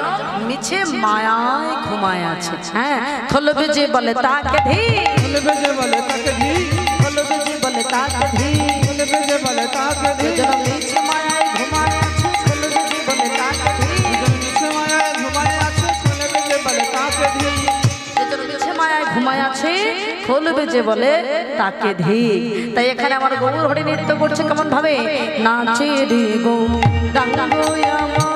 A: মিছে মায়ায় ঘুমায় আছে। হ্যাঁ খোলবে যে বলে তাকে ধিক।
B: খোলবে যে বলে তাকে ধিক।
A: খোলবে যে বলে তাকে ধিক।
B: খোলবে যে বলে তাকে
A: যে
B: ধিক।
A: জন মিছে মায়ায় ঘুমায় আছে। খোলবে যে বলে তাকে ধিক।
B: যে জন মিছে মায়ায় ঘুমায় আছে। খোলবে যে বলে তাকে ধিক।
A: যে জন মিছে মায়ায় ঘুমায় আছে, খুলবে যে বলে তাকে ধিক। তাই এখানে আমার গৌর হরি নৃত্য করছে কেমন ভাবে, নাচে রে গৌরাঙ্গ আমার।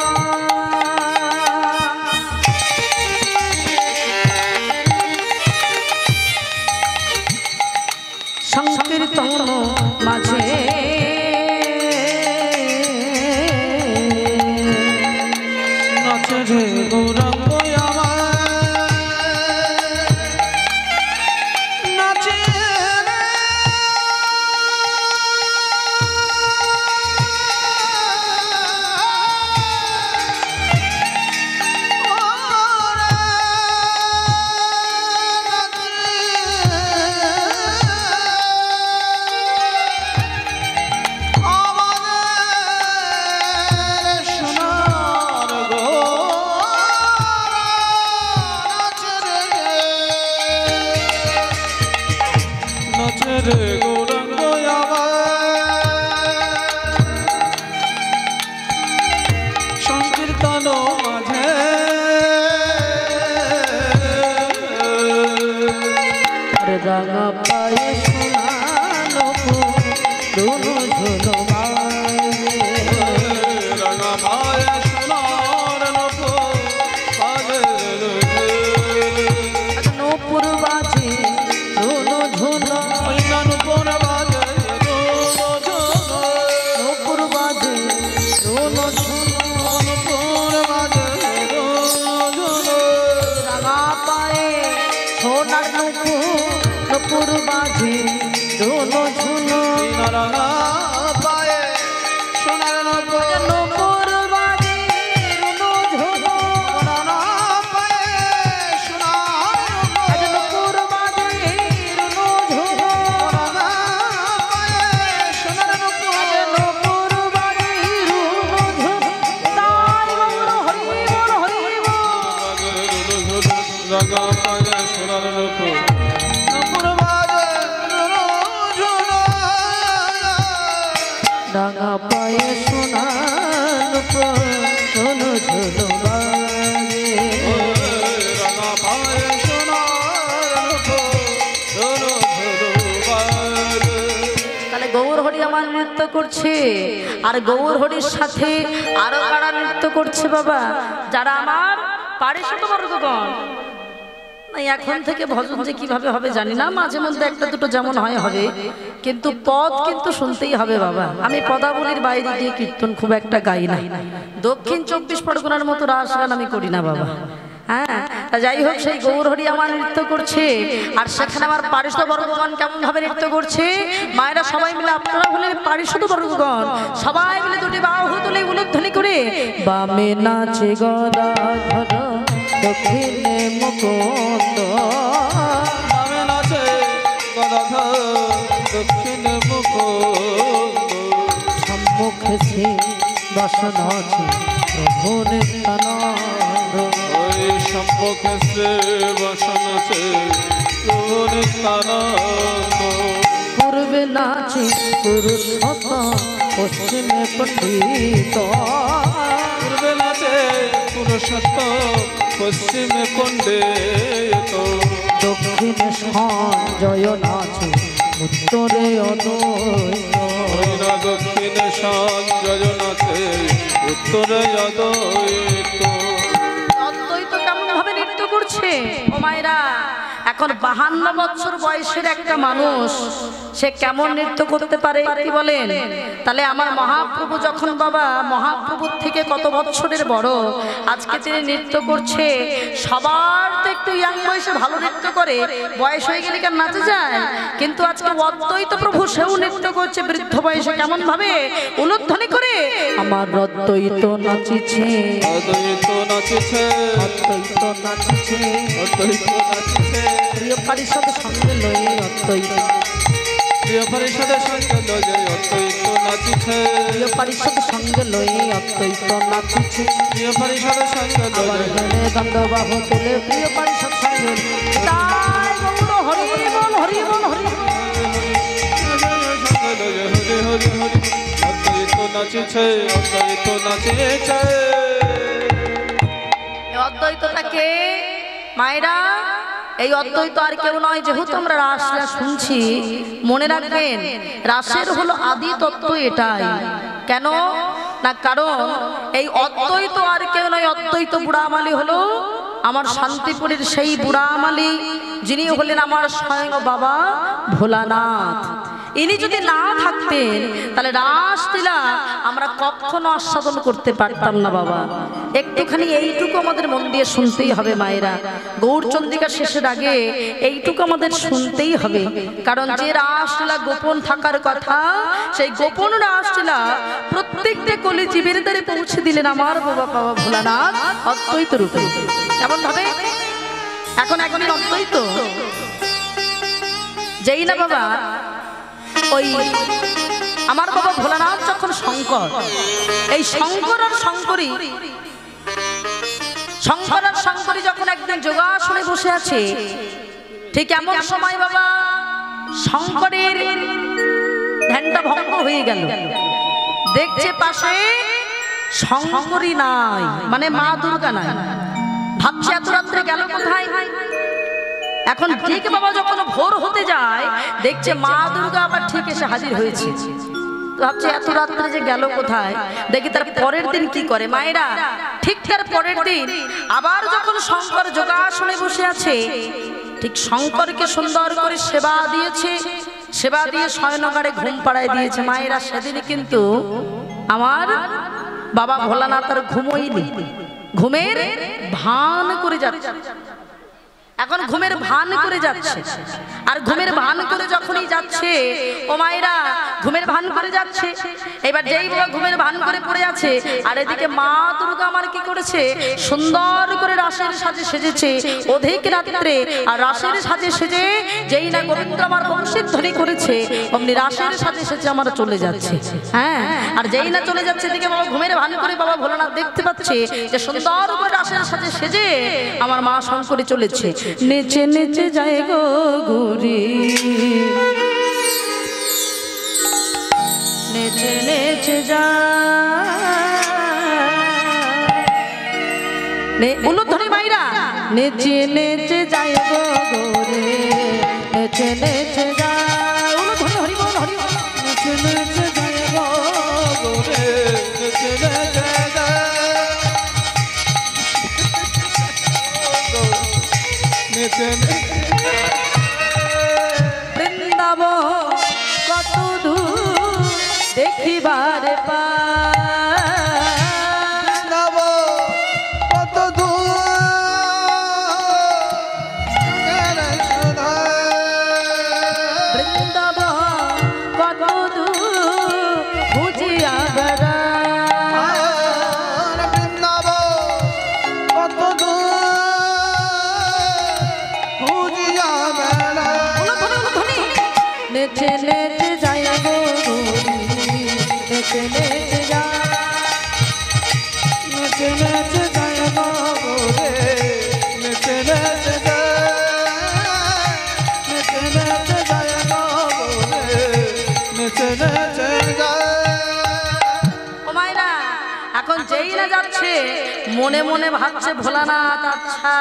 A: সংকীর্তন মাঝে
B: নাচে রে গৌরাঙ্গ আমার, নাচে রে রে গৌরাঙ্গ আমার, সংকীর্তন মাঝে
A: রাঙা পায়ে সোনালো ধুনো ধুনো বাজে,
B: রাঙা পায়ে সোনার
A: নূপুর বাজে ধুনো ধুনো,
B: নূপুর বাজে
A: নূপুর বাজে ধুনো ধুনো,
B: নূপুর বাজে
A: রাঙা পায়ে সোনার নূপুর বাজে ধুনো ধুনো,
B: রাঙা পায়ে সোনার
A: নূপুর বাজে ধুনো ধুনো,
B: রাঙা পায়ে সোনার
A: নূপুর বাজে ধুনো ধুনো,
B: রাঙা পায়ে সোনার
A: নূপুর বাজে ধুনো ধুনো। তাই গৌর হরি বল হরি বল।
B: রাঙা পায়ে সোনার নূপুর বাজে
A: রাঙা পায়ে সোনার ঝুনো ঝুনো বাজে,
B: রাঙা পায়ে সোনার বাজে।
A: তাহলে গৌর হরি আমার নৃত্য করছে, আর গৌর হরির সাথে আরো কারা নৃত্য করছে বাবা, যারা আমার পারিষদ বর্গগণ। না এখন থেকে ভজন যে কিভাবে হবে জানি না, মাঝে মধ্যে একটা দুটো যেমন হয় হবে, কিন্তু পদ কিন্তু শুনতেই হবে বাবা। আমি পদাবলীর বাইরে গিয়ে কীর্তন খুব একটা গাই না, দক্ষিণ 24 পরগনার মতো রাস গান আমি করি না বাবা। হ্যাঁ, তা যাই হোক, সেই গৌর হরি আমার নৃত্য করছে, আর সেখানে আমার পারিষদ বর্গগণ কেমন ভাবে নৃত্য করছে। মায়েরা সবাই মিলে, আপনারা হলেন পারিষদ বর্গগণ, সবাই মিলে দুটি বাহু তুলে উলুধ্বনি করে বামে নাচে গদাধর, দক্ষিণে মুকুন্দ,
B: বামে নাচে গদাধর, দক্ষিণে মুকুন্দ,
A: সম্মুখে শ্রী দর্শন আছে প্রভু নিত্যানন্দ,
B: ওই সম্মুখে শ্রী বসন আছে প্রভু নিত্যানন্দ,
A: পূর্বে নাচে পুরুষোত্তম, পশ্চিমে পণ্ডিত,
B: পূর্বে নাচে পুরুষোত্তম, পশ্চিমে পণ্ডিত,
A: দক্ষিণে সঞ্জয় নাচে, উত্তরে অদ্বৈত,
B: দক্ষিণে সঞ্জয় নাচে, উত্তরে অদ্বৈত।
A: অদ্বৈত কেমন ভাবে নৃত্য করছে ও মায়েরা। এখন 52 বছর বয়সের একটা মানুষ, সে কেমন নৃত্য করতে পারে কি বলেন? তাহলে আমার মহাপ্রভু যখন বাবা মহাপ্রভুর থেকে কত বছরের বড়, আজকে তিনি নৃত্য করছে। সবার তো একটু ইয়াং বয়সে ভালো নৃত্য করে, বয়স হয়ে গেলে কেন নাচে যায়, কিন্তু আজকে অদ্বৈত প্রভু সেও নৃত্য করছে বৃদ্ধ বয়সে কেমন ভাবে উলুধ্বনি করে, আমার অদ্বৈত নাচিছে,
B: অদ্বৈত নাচিছে,
A: অদ্বৈত নাচিছে,
B: অদ্বৈত নাচিছে,
A: প্রিয় পারিষদ সঙ্গে লয়ে অদ্বৈত,
B: প্রিয় পরিষদের সঙ্গে লয়ে অদ্বৈত নাচিছে,
A: প্রিয় পারিষদ সঙ্গে লয়ে অদ্বৈত নাচিছে,
B: প্রিয় পরিষদের সঙ্গে
A: আবার
B: লয়ে
A: হেলে দণ্ডবাহ তুলে প্রিয় পারিষদ সঙ্গে, তাই গৌর হরি বল হরি বল হরি বল।
B: সঙ্গে লয়ে হরি হরি হরি, অদ্বৈত নাচিছে, অদ্বৈত নাচিছে।
A: এই অদ্বৈতটাকে মায়েরা এই অদ্বৈত আর কেউ নয়। যেহেতু আমরা রাসলীলা শুনছি, মনে রাখবেন রাসের হলো আদি তত্ত্ব এটাই। কেন না, কারণ এই অদ্বৈত আর কেউ নয়, অদ্বৈত বুড়ামালি হলো আমার শান্তিপুরের সেই বুড়ামালি, যিনি হলেন আমার স্বয়ং বাবা ভোলানাথ। ইনি যদি না থাকতেন তাহলে রাসলীলা আমরা কখনো আস্বাদন করতে পারতাম না বাবা। একটুখানি এইটুকু আমাদের মন দিয়ে শুনতেই হবে মায়েরা। গৌরচন্দ্রিকা শেষের আগে এইটুকু আমাদের শুনতেই হবে, কারণ যে রাসলীলা গোপন থাকার কথা, সেই গোপন রাসলীলা প্রত্যেকটা কলিজীবের দ্বারে পৌঁছে দিলেন আমার বাবা বাবা ভোলানাথ অদ্বৈত রূপে। কেমন ভাবে? এখন একদিন অদ্বৈত যেই না বাবা, ওই আমার বাবা ভোলানাথ যখন শঙ্কর, এই শঙ্কর আর শঙ্করী যখন একদিন যোগাসনে বসে আছে, ঠিক এমন সময় বাবা শঙ্করের ধ্যানটা ভঙ্গ হয়ে গেল। দেখছে পাশে শঙ্করী নাই, মানে মা দুর্গা নাই। ভাবছে এত রাত্রে গেল কোথায়। এখন ঠিক বাবা যখন ভোর হতে যায়, দেখছে মা দুর্গা আবার ঠিক এসে হাজির হয়েছে। ভাবছে এত রাত্রে যে গেল কোথায়। দেখি তার পরের দিন কি করে মায়েরা, ঠিক তার পরের দিন আবার যখন শঙ্কর যোগাসনে বসে আছে, ঠিক শঙ্করকে সুন্দর করে সেবা দিয়েছে, সেবা দিয়ে শয়নগারে ঘুম পাড়ায় দিয়েছে মায়েরা। সেদিন কিন্তু আমার বাবা ভোলানাথ আর ঘুমোয়নি, ঘুমের ভান করে যাচ্ছে। এখন ঘুমের ভান করে যাচ্ছে, আর ঘুমের ভান করে যখনই যাচ্ছে ও মায়েরা, ঘুমের ভান করে যাচ্ছে। এবার যেই বাবা ঘুমের ভান করে পড়ে আছে, আর এদিকে মা দুর্গা আমার কি করেছে, সুন্দর করে রাসের সাজে সেজেছে অধিক রাত্রে। আর রাসের সাজে সেজে যেই না গোবিন্দ আমার বংশীধ্বনি করেছে, অমনি রাসের সাজে সেজে আমার চলে যাচ্ছে। হ্যাঁ, আর যেই না চলে যাচ্ছে, এদিকে বাবা ঘুমের ভান করে বাবা ভোলানাথ দেখতে পাচ্ছে যে সুন্দর করে রাসের সাজে সেজে আমার মা শঙ্করী চলেছে। নেচে নেচে যায় গো গুরি, নেচে নেচে যায় উলুধ্বনি মাইরা, নেচে নেচে যায় গো গুরি, নেচে নেচে যায় উলুধ্বনি। হরি বল হরি বল।
B: নেচে নেচে যায় গো গোরে, নেচে নেচে যায়, নেচে নেচে
A: বৃন্দাবন কত দূর দেখিবার
B: যাব কত দূর,
A: বৃন্দাবন কত দূর বুঝিয়া বেড়া,
B: বৃন্দাবন কত দূর বুঝিয়া বেড়া।
A: নেচে নেচে যায় গো গোরি, নেচে নেচে যায়,
B: নেচে নেচে যায় গো গোরে, নেচে নেচে যায়, নেচে নেচে যায় গো গোরে, নেচে নেচে যায়।
A: ও মায়েরা, এখন যেই না যাচ্ছে মনে মনে ভাবছে ভোলানাথ, আচ্ছা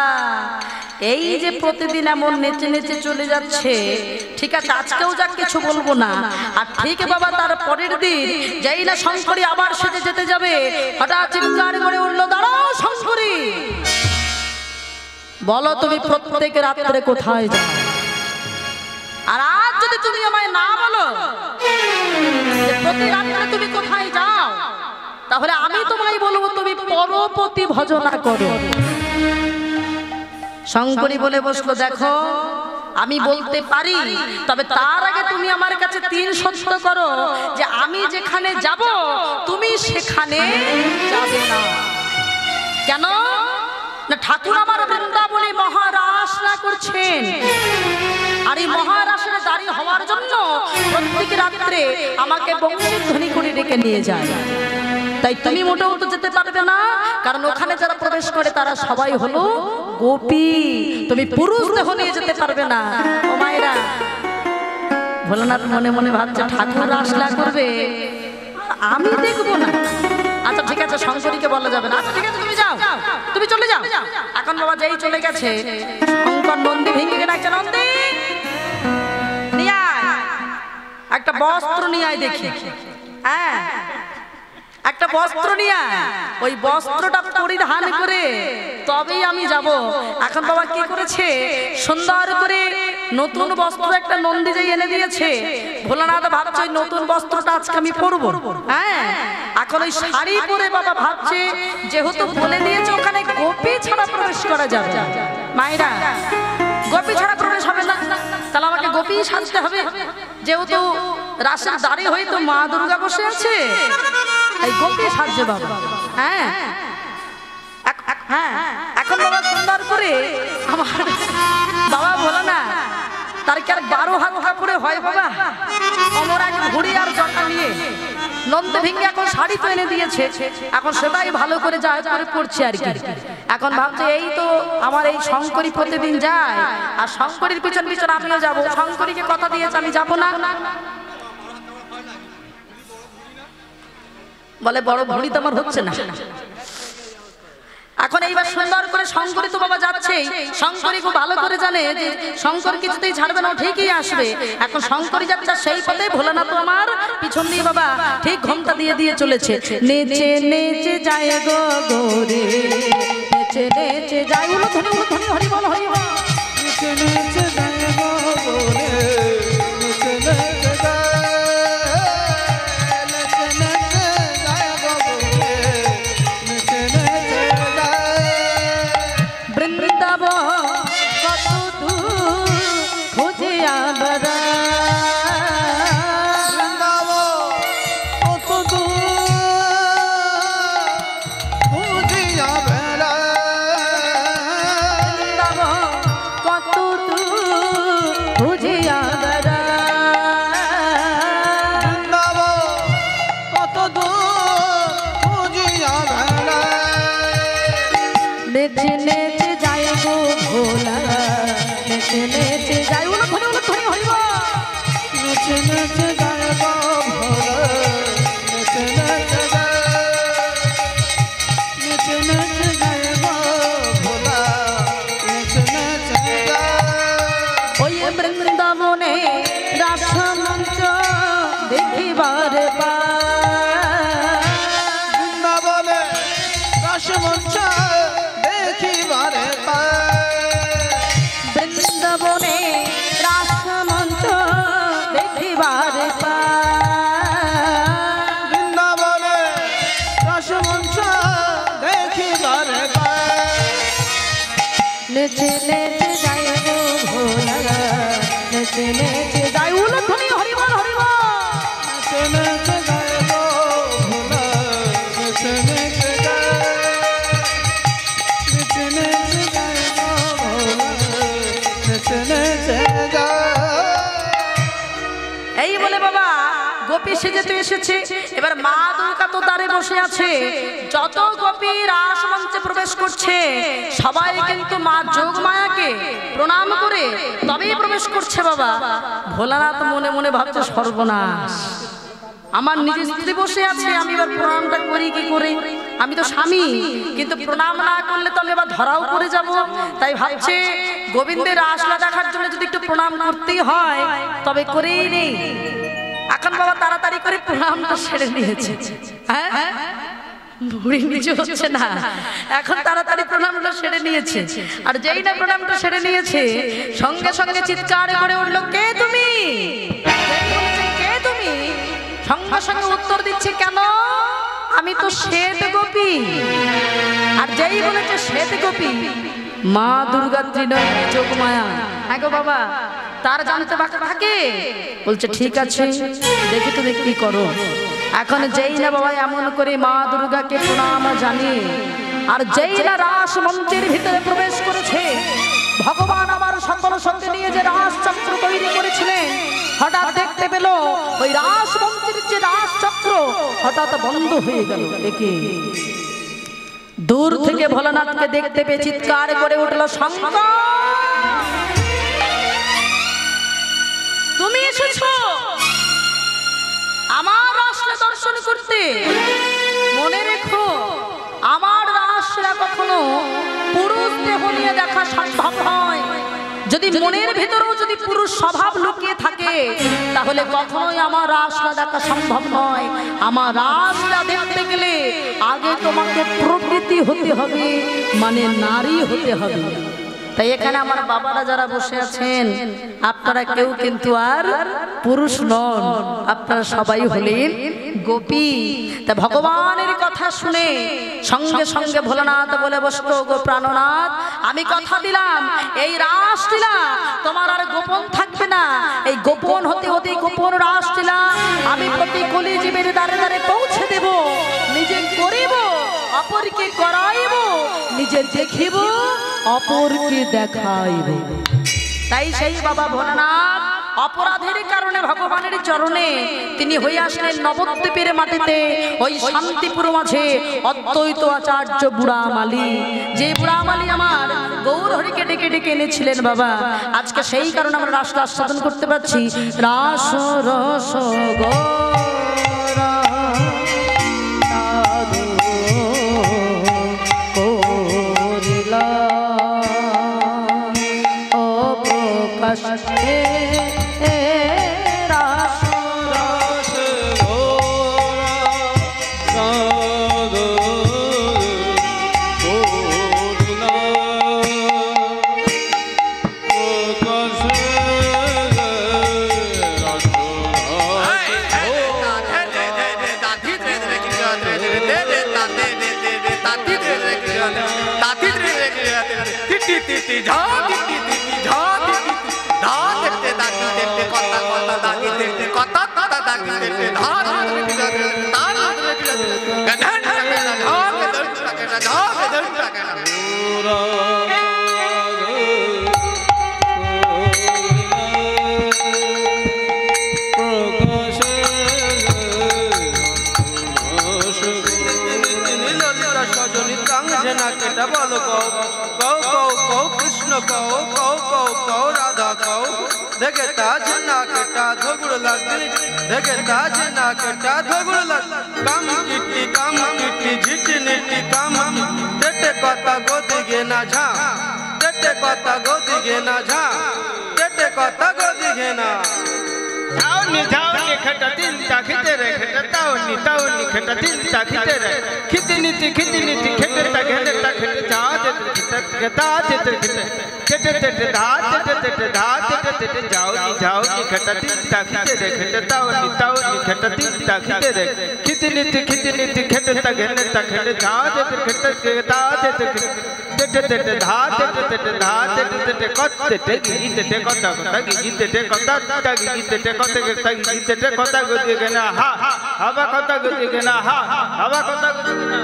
A: এই যে প্রতিদিন এমন নেচে নেচে চলে যাচ্ছে, ঠিক আছে আজকেও যাক কিছু বলবো না। আর ঠিক বাবা তার পরের দিন যেই না শঙ্করী আবার সেজে যেতে যাবে, হঠাৎ চিৎকার করে উঠলো, দাঁড়াও শঙ্করী, বলো তুমি প্রত্যেক রাত্রে কোথায় যাও? আর আজ যদি তুমি আমায় না বলো যে প্রতি রাত্রে তুমি কোথায় যাও, তাহলে আমি তোমায় বলবো তুমি পরপতি ভজনা করো। শঙ্করী বলে বসলো, দেখো আমি বলতে পারি, তবে তার আগে তুমি আমার কাছে 3 সত্য করো যে আমি যেখানে যাব তুমি সেখানে যাবে না। কেন না, ঠাকুর আমার বৃন্দাবনে মহারাসনা করছেন, আর এই মহারাসের দাঁড়ি হওয়ার জন্য প্রত্যেক রাত্রে আমাকে বংশীধ্বনি করে ডেকে নিয়ে যায়। তাই তুমি মোটেও তো যেতে পারবে না, কারণ ওখানে যারা প্রবেশ করে তারা সবাই হলো গোপী, তুমি পুরুষ দেহ নিয়ে যেতে পারবে না। ও মায়েরা, ভোলানাথ মনে মনে ভাবছে ঠাকুর রাসলীলা করবে, আমি দেখবো না। আচ্ছা ঠিক আছে, শঙ্করীকে বলা যাবে না। আচ্ছা ঠিক আছে, তুমি যাও, তুমি চলে যাও। এখন বাবা যেই চলে গেছে, শঙ্কর নন্দী ভেঙে ডাকছে, নন্দী নিয়ে আয়, একটা বস্ত্র নিয়ে আয় দেখি। হ্যাঁ, একটা বস্ত্র নিয়ে আয়, ওই বস্ত্রটা পরিধান করে তবেই আমি যাব। এখন বাবা কি করেছে, সুন্দর করে নতুন বস্ত্র একটা নন্দী যে এনে দিয়েছে। ভোলানাথ ভাবছে ওই নতুন বস্ত্রটা আজকে আমি পরবো। হ্যাঁ, এখন ওই শাড়ি পরে বাবা ভাবছে, যেহেতু বলে দিয়েছে ওখানে গোপী ছাড়া প্রবেশ করা যাবে, মায়েরা গোপী ছাড়া প্রবেশ হবে না, তাহলে আমাকে গোপী সাজতে হবে। যেহেতু রাসের দাঁড়ি হয়তো মা দুর্গা বসে আছে, এই গোপী সাজছে বাবা। হ্যাঁ হ্যাঁ, এখন বাবা সুন্দর করে আমার বাবা বলো না, তার কি আর 12 হাত কাপড়ে হয় বাবা? অমর এক ঘুড়ি আর জটা নিয়ে নন্দ ভেঙে এখন শাড়ি তো এনে দিয়েছে, এখন সেটাই ভালো করে যা করে পড়ছে আর কি। এখন ভাবছে এই তো আমার এই শঙ্করী প্রতিদিন যায়, আর শঙ্করীর পিছন পিছন আমিও যাবো। শঙ্করীকে কথা দিয়েছে আমি যাবো না, বলে বড় ভুঁড়ি তো আমার হচ্ছে না। এখন এইবার সুন্দর করে শঙ্করী তো বাবা যাচ্ছে, শঙ্করী খুব ভালো করে জানে যে শঙ্কর কিছুতেই ছাড়বে না, ঠিকই আসবে। এখন শঙ্করী যাচ্ছে সেই পথে, ভোলানাথ তো আমার পিছন দিয়ে বাবা ঠিক ঘোমটা দিয়ে দিয়ে চলেছে। নেচে নেচে যায় গো গোরে, নেচে নেচে যায়, উলো ধনি হরি বল হরি বল,
B: নেচে নেচে যায় গো গোরে, নেচে নেচে যায়, নেচে নেচে যায় গো গোরে, নেচে নেচে যায়।
A: বৃন্দাবন কত দূর খুঁজে আবরা,
B: বৃন্দাবন কত দূর খুঁজিয়া বেড়ায়,
A: বৃন্দাবন কত দূর খুঁজে আবরা,
B: বৃন্দাবন কত দূর খুঁজিয়া বেড়ায়।
A: নেচে নেচে যায় গো ভোলা, নেচে নেচে যায়, উলো ধনি হরি বল,
B: নেচে নেচে যায় গো ভোলা, নেচে নেচে যায়, নেচে নেচে যায় গো ভোলা, নেচে নেচে যায়।
A: ওই বৃন্দাবনে রাসমঞ্চ দেখিবার পায়,
B: বৃন্দাবনে রাসমঞ্চ দেখিবারে পায়,
A: বৃন্দাবনে রাসমঞ্চ দেখিবার পায়,
B: বৃন্দাবনে রাসমঞ্চ দেখিবারে পায়।
A: নেচে নেচে যায় গো ভোলা, নেচে নেচে যায়, উলো ধনি হরি বল হরি বল,
B: নেচে নেচে যায় গো ভোলা, নেচে নেচে যায়, নেচে নেচে যায় গো ভোলা, নেচে নেচে যায়।
A: এই বলে বাবা গোপী সেজে তো এসেছে। এবার মা দুর্গা তো দ্বারে বসে আছে, যত গোপী রাসমঞ্চে প্রবেশ করছে সবাই কিন্তু মা যোগমায়াকে প্রণাম করে তবেই প্রবেশ করছে বাবা। ভোলানাথ মনে মনে ভাবছে সর্বনাশ, আমার নিজের স্ত্রী বসে আছে, আমি এবার প্রণামটা করি কি করে? আমি তো স্বামী, কিন্তু প্রণাম না করলে তো আমি এবার ধরাও করে যাব। তাই ভাবছে গোবিন্দের রাসলা দেখার জন্য যদি একটু প্রণাম করতেই হয় তবে করেই নেই। এখন বাবা তাড়াতাড়ি করে প্রণামটা সেরে নিয়েছে। হ্যাঁ, বুড়ি নিচে হচ্ছে না, এখন তাড়াতাড়ি প্রণামটা সেরে নিয়েছে। আর যেই না প্রণামটা সেরে নিয়েছে, সঙ্গে সঙ্গে চিৎকার করে উঠলো, কে তুমি? কে তুমি? সঙ্গে সঙ্গে উত্তর দিচ্ছে, কেন? আমি তো শ্বেত গোপী। আর যেই বলেছে শ্বেত গোপী, মা দুর্গা ত্রিনয়নী যোগমায়া। হ্যাঁ গো বাবা, তার জানতে বাকি থাকে। বলছে ঠিক আছে, দেখি তুমি কি করো। এখন যেই না বাবা এমন করে মা দুর্গাকে প্রণাম জানিয়ে আর যেই না রাস মঞ্চের ভিতরে প্রবেশ করেছে, ভগবান আমার সকল শক্তি নিয়ে যে রাস চক্র তৈরি করেছিলেন, হঠাৎ দেখতে পেল ওই রাস মঞ্চের যে রাস চক্র হঠাৎ বন্ধ হয়ে গেল। দেখে দূর থেকে ভোলানাথকে দেখতে পেয়ে চিৎকার করে উঠলো, শঙ্কর তুমি এসেছো আমার রাসলা দর্শন করতে? মনে রেখো সম্ভব নয়। যদি মনের ভিতরেও যদি পুরুষ স্বভাব লুকিয়ে থাকে তাহলে কখনোই আমার রাসলীলা দেখা সম্ভব নয়। আমার রাসলীলা দেখতে গেলে আগে তোমাকে প্রকৃতি হতে হবে, মানে নারী হতে হবে। তাই এখানে আমার বাবারা যারা বসে আছেন আপনারা কেউ কিন্তু আর পুরুষ নন, আপনারা সবাই হলেন গোপী। তা ভগবানের কথা শুনে সঙ্গে সঙ্গে ভোলানাথ বলে বসতো, গো প্রাণনাথ আমি কথা দিলাম এই রাসলীলা তোমার আর গোপন থাকবে না। এই গোপন হতে হতে গোপন রাসলীলা আমি প্রতি কলি জীবের দ্বারে দ্বারে পৌঁছে দেব, নিজে করিব অপরকে করাইব, নিজে দেখিব অপরকে দেখাইব। তাই সেই বাবা ভোলানাথ অপরাধের কারণে ভগবানের চরণে তিনি হয়ে আসলেন নবদ্বীপের মাটিতে, ওই শান্তিপুর মাঝে অদ্বৈত আচার্য বুড়ামালি, যে বুড়ামালি আমার গৌর হরিকে ডেকে ডেকে এনেছিলেন বাবা। আজকে সেই কারণে আমরা রাস আস্বাদন করতে পারছি। রাস রস গৌরা করিলা ও প্রকাশ
B: বলো কও কও কও কও কৃষ্ণ কও কও কও কও রাধা কও দেখে তাজ না কেটা ধগুড় লাগবে, দেখে তাজ না কেটা ধগুড় লাগবে। কাম কিটি ঝিটি নিটি কাম তেটে কথা গোদিগে না ঝা, তেটে কথা গোদিগে না ঝা, তেটে কথা গোদিগে না
C: जाओ खटा दिन ताखिते रे खटा ताओनी खटा दिन ताखिते रे खितनी खटे ता घने ता खटे जाओ दे खटा दे खटे खटे धात ते जाओ नी खटा दिन ताखिते रे खटा ताओनी खटा दिन ताखिते रे खितनी खटे ता घने ता खटे जाओ दे खटे ता दे धात ते कत्ते ते गीते कता गीते कता गीते कता कता गति गना हा हवा कता गति गना हा हवा कता गति गना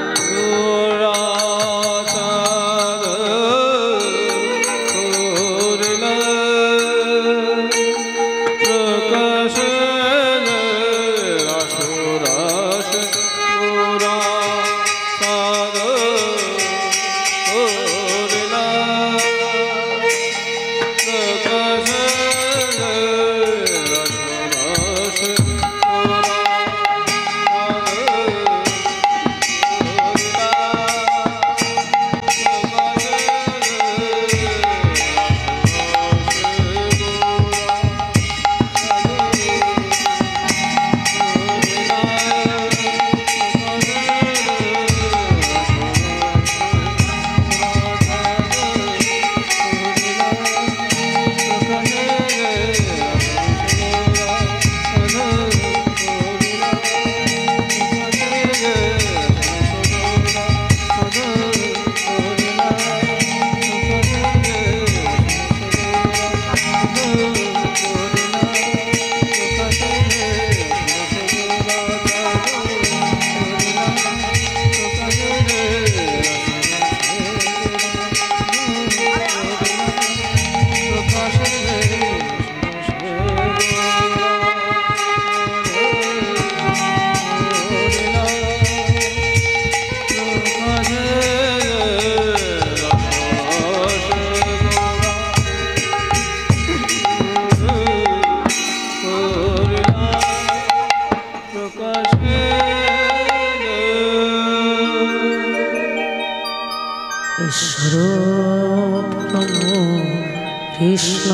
A: কৃষ্ণ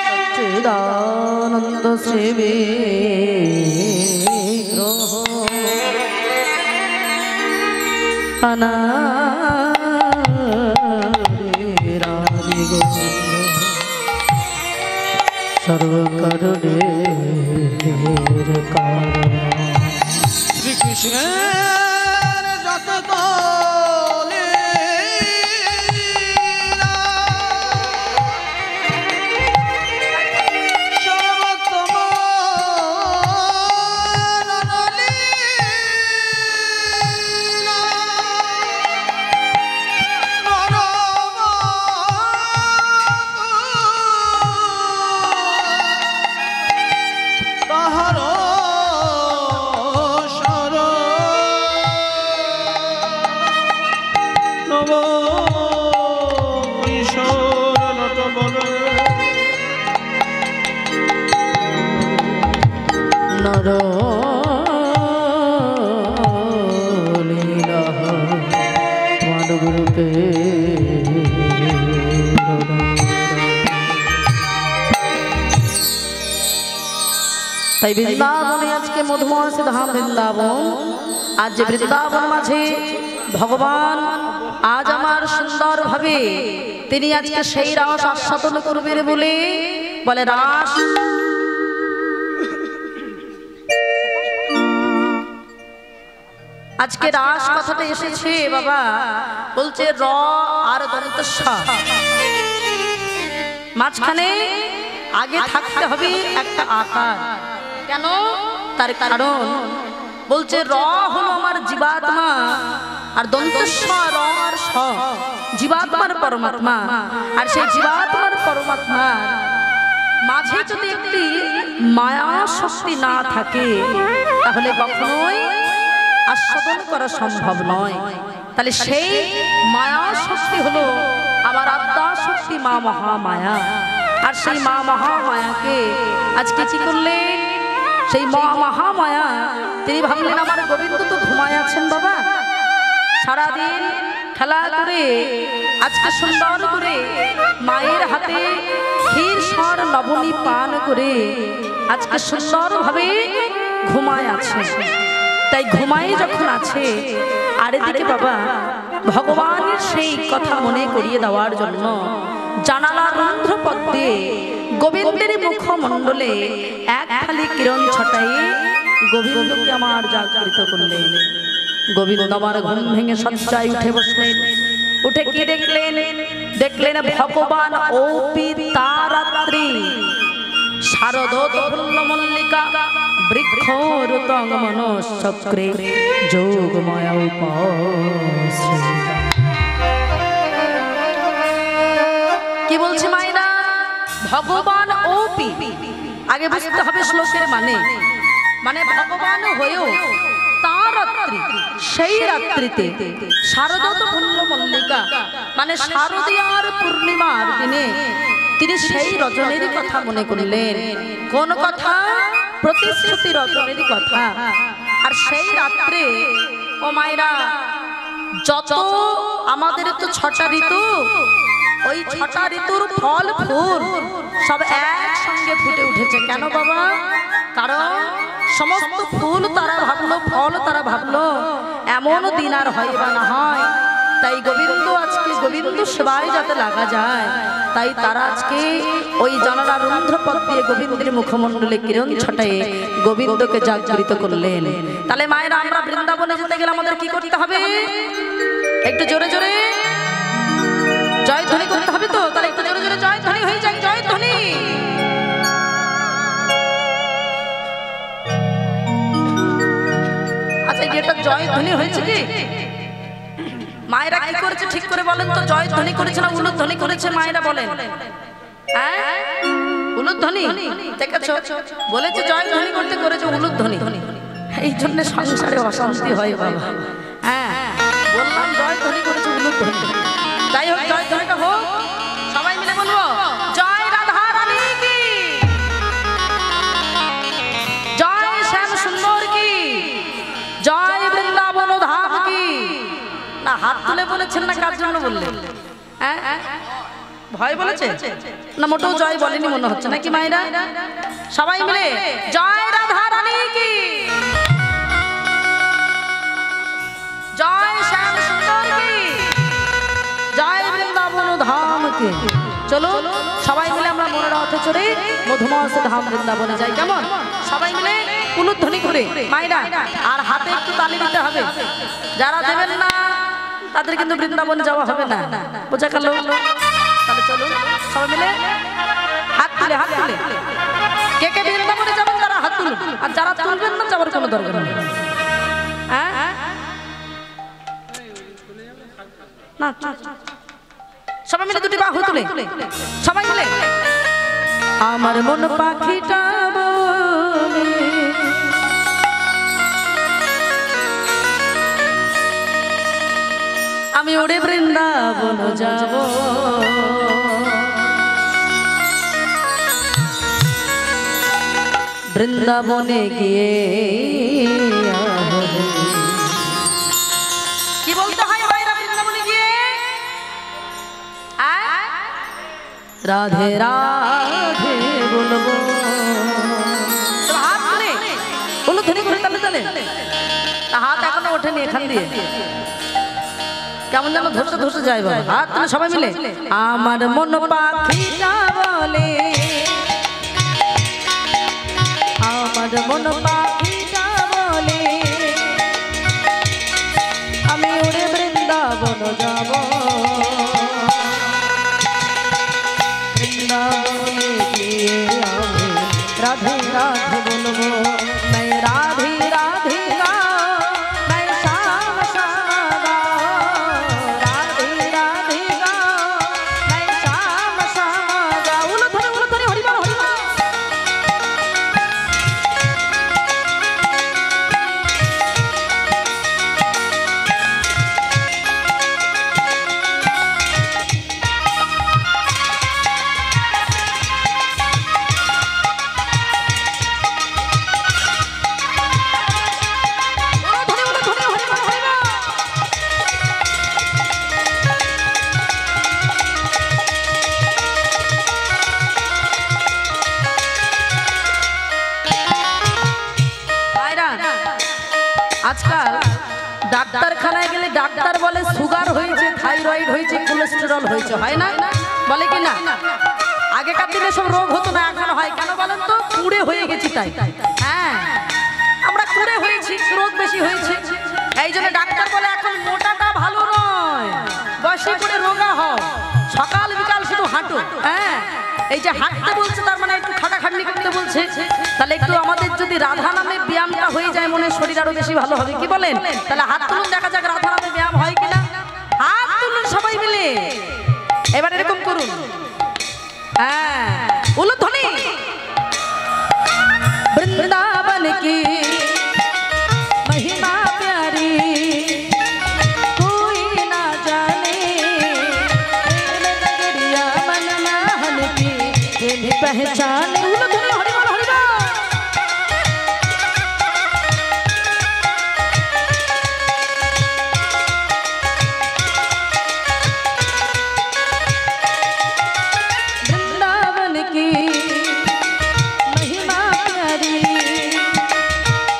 A: সচ্চিদানন্দ শ্রী বিগ্রহ অনাদি গোবিন্দ সর্বকারণের কারণ
B: শ্রীকৃষ্ণের যত
A: লীলা মানব রূপে তাই বৃন্দাবনে আজকে মধুময় ধাম বৃন্দাবন। আজ যে বৃন্দাবন মাঝে ভগবান আজ আমার সুন্দর ভাবে তিনি আজকে সেই রাস আস্বাদন করবেন বলে রাস আজকে রাস কথাটা এসেছে বাবা বলছে র আর দন্ত স মাঝখানে আগে থাকতে হবে একটা আকার। কেন? তার কারণ বলছে র হলো আমার জীবাত্মা আর দন্ত স র আর স জীবাত্মার পরমাত্মা। আর সেই জীবাত্মার পরমাত্মা মাঝে যদি একটি মায়া শক্তি না থাকে তাহলে কখনোই আস্বাদন করা সম্ভব নয়। তাহলে সেই মায়া শক্তি হলো আমার আত্মা শক্তি মা মহামায়া। আর সেই মা মহামায়াকে আজকে কি করলেন? সেই মা মহামায়া তিনি ভাবলেন আমার গোবিন্দ তো ঘুমায় আছেন বাবা, সারাদিন খেলা করে আজকে সুন্দর করে মায়ের হাতে ক্ষীর সর লবণী পান করে আজকে সুন্দর ভাবে ঘুমায় আছে। তাই ঘুমাই যখন আছে আর এদিকে বাবা ভগবানের সেই কথা মনে করিয়ে দেওয়ার জন্য জানালার রন্ধ্রপথ দিয়ে গোবিন্দের মুখমণ্ডলে এক খালি কিরণ ছটাইয়ে গোবিন্দকে আমার জাগরিত করলেন। গোবিন্দ আমার ঘুম ভেঙে শয্যায় উঠে বসলেন। উঠে কি দেখলেন? দেখলেন ভগবান ওপি তারাত্রি শারদত ফুল্ল মল্লিকা বৃক্ষরুতং মনশ্চক্রে যোগমায়া উপাশ্রয়। কি বলছে মায়েরা? ভগবান ওপি আগে বুঝতে হবে শ্লোকের মানে ভগবান হয়েও তার রাত্রি সেই রাত্রিতে শারদত ফুল্ল মল্লিকা মানে শারদীয়ার পূর্ণিমার দিনে তিনি সেই রজনীর কথা মনে করলেন। কোন কথা? প্রতিশ্রুতি রজনীর কথা। আর সেই রাত্রে ও মায়েরা যত আমাদের তো 6টা ঋতু, ওই 6টা ঋতুর ফল ফুল সব একসঙ্গে ফুটে উঠেছে। কেন বাবা? কারণ সমস্ত ফুল তারা ভাবলো, ফল তারা ভাবলো এমন দিন আর হয় বা না হয়, তাই গোবিন্দ আজকে গোবিন্দ সেবায় যাতে লাগা যায় তাই তারা আজকে ওই জানালার রন্ধ্রপথ দিয়ে গোবিন্দের মুখমণ্ডলে কিরণ ছটায়ে গোবিন্দকে জাগরিত করলেন। তাহলে মায়েরা আমরা বৃন্দাবনে যেতে গেলে আমাদের কি করতে হবে? একটু জোরে জোরে জয়ধ্বনি করতে হবে তো। তাহলে একটু জোরে জোরে জয়ধ্বনি হয়ে যাক, জয়ধ্বনি। আচ্ছা এটা জয়ধ্বনি হয়েছে কি? মায়েরা কি করেছে ঠিক করে বলেন তো? জয়ধ্বনি করেছে না উলুধ্বনি করেছে? মায়েরা বলেন। হ্যাঁ উলুধ্বনি দেখেছো? বলেছে জয়ধ্বনি করতে, করেছে উলুধ্বনি। এই জন্য সংসারে অশান্তি হয় বাবা। হ্যাঁ বললাম জয়ধ্বনি করেছে উলুধ্বনি। যাই হোক জয়ধ্বনিটা হোক, সবাই মিলে বলবো জয় রাধা রানী কি, জয় শ্যাম সুন্দর কি, জয় বৃন্দাবন ধাম কি। না হাত তুলে বলেছেন না কার জন্য বললেন? হ্যাঁ ভয় বলেছে না? মোটেও জয় বলেনি মনে হচ্ছে নাকি মায়েরা? সবাই মিলে জয় রাধা রানী কি, জয় শ্যাম সুন্দর কি, জয় বৃন্দাবন ধাম কি। চলো সবাই মিলে আমরা মনের রথে চড়ে মধুমস ধাম বৃন্দাবনে যাই। কেমন? সবাই মিলে উলুধ্বনি করে মায়েরা, আর হাতে একটু তালি দিতে হবে। যারা দেবেন না তাদের কিন্তু বৃন্দাবনে যাওয়া হবে না, বোঝা গেল? তাহলে চলুন সবাই মিলে হাত তুলে, হাত তুলে কে কে বৃন্দাবনে যাবেন তারা হাত তুলুন, আর যারা তুলবেন না যাওয়ার কোনো দরকার নেই। হ্যাঁ না, সবাই মিলে দুটি বাহু তুলে সবাই মিলে আমার মন পাখিটা বলে আমি উড়ে বৃন্দাবন যাব, বৃন্দাবনে গিয়ে কি বলতে হয় ভাইরা? বৃন্দাবনে গিয়ে রাধে রাধে বলবো। হাত ধরে বলো ধনী করে তালে তালে, হাত এখনো ওঠেনি এখান দিয়ে, কেমন যেন ধরতে ধরতে যায় বাবা। হাত তুলে সবাই মিলে আমার মন পাখিটা বলে, আমার মন পাখিটা বলে আমি উড়ে বৃন্দাবন যাব, বৃন্দাবনে গিয়ে আমি রাধে রাধে বলবো। मैं राधे राधे गाओ, मैं श्याम श्याम गाओ, राधे राधे गाओ, मैं श्याम श्याम गाओ। उलो धरे हरि बोल हरि बोल। আজকাল ডাক্তারখানায় গেলে ডাক্তার বলে সুগার হয়েছে, থাইরয়েড হয়েছে, কোলেস্টেরল হয়েছে, হয় না? বলে কি না? আগেকার দিনে সব রোগ হতো না, এখন হয়। কেন বলেন তো? কুড়ে হয়ে গেছি তাই। হ্যাঁ আমরা কুড়ে হয়েছি, রোগ বেশি হয়েছে, এই জন্য ডাক্তার বলে এখন মোটাটা ভালো নয়, বয়সে করে রোগা হও, সকাল বিকাল শুধু হাঁটো। হ্যাঁ এই যে হাঁটতে বলছে তার মানে একটু খাটাখাটনি করতে বলছে। তাহলে একটু আমাদের যদি রাধা নামে ব্যায়ামটা হয়ে যায় মনে শরীর আরো বেশি ভালো হবে, কি বলেন? তাহলে হাত তুলুন, দেখা যাক রাধা নামে ব্যায়াম হয় কিনা। হাত তুলুন সবাই মিলে, এবার এরকম করুন। হ্যাঁ উলুধ্বনি। বৃন্দাবন কি महिमा प्यारी कोई ना जाने, नगरिया मनमोहन की पहचान। वृंदावन की महिमा प्यारी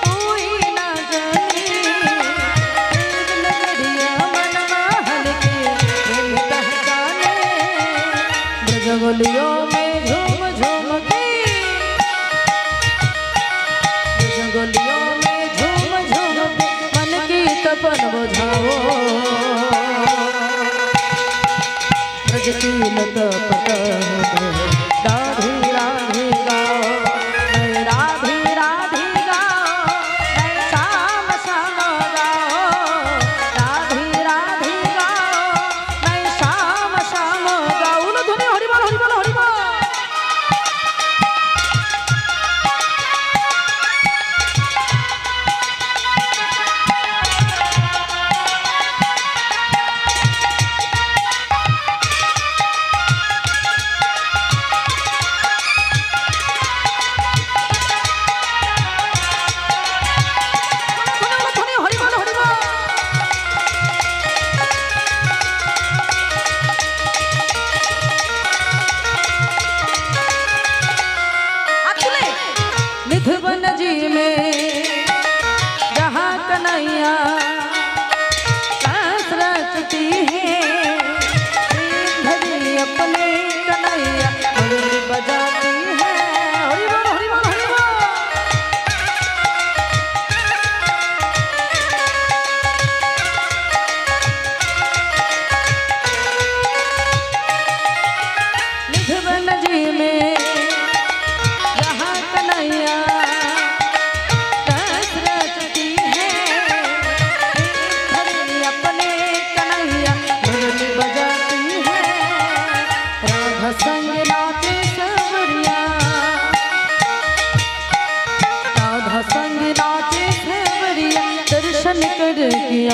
A: कोई ना जाने, नगरिया मनमोहन की पहचाने। ब्रजगलियों में झूम झूम के, ब्रजगलियों में झूम झूम के मन की तपन बुझाओ, ब्रज की लत पतन राधे राधे गाओ, मैं राधे राधे गाओ, मैं श्याम श्याम गाओ, राधे राधे गाओ, मैं श्याम श्याम गाओ। उलुध्वनि हरि बोल हरि बोल हरि बोल।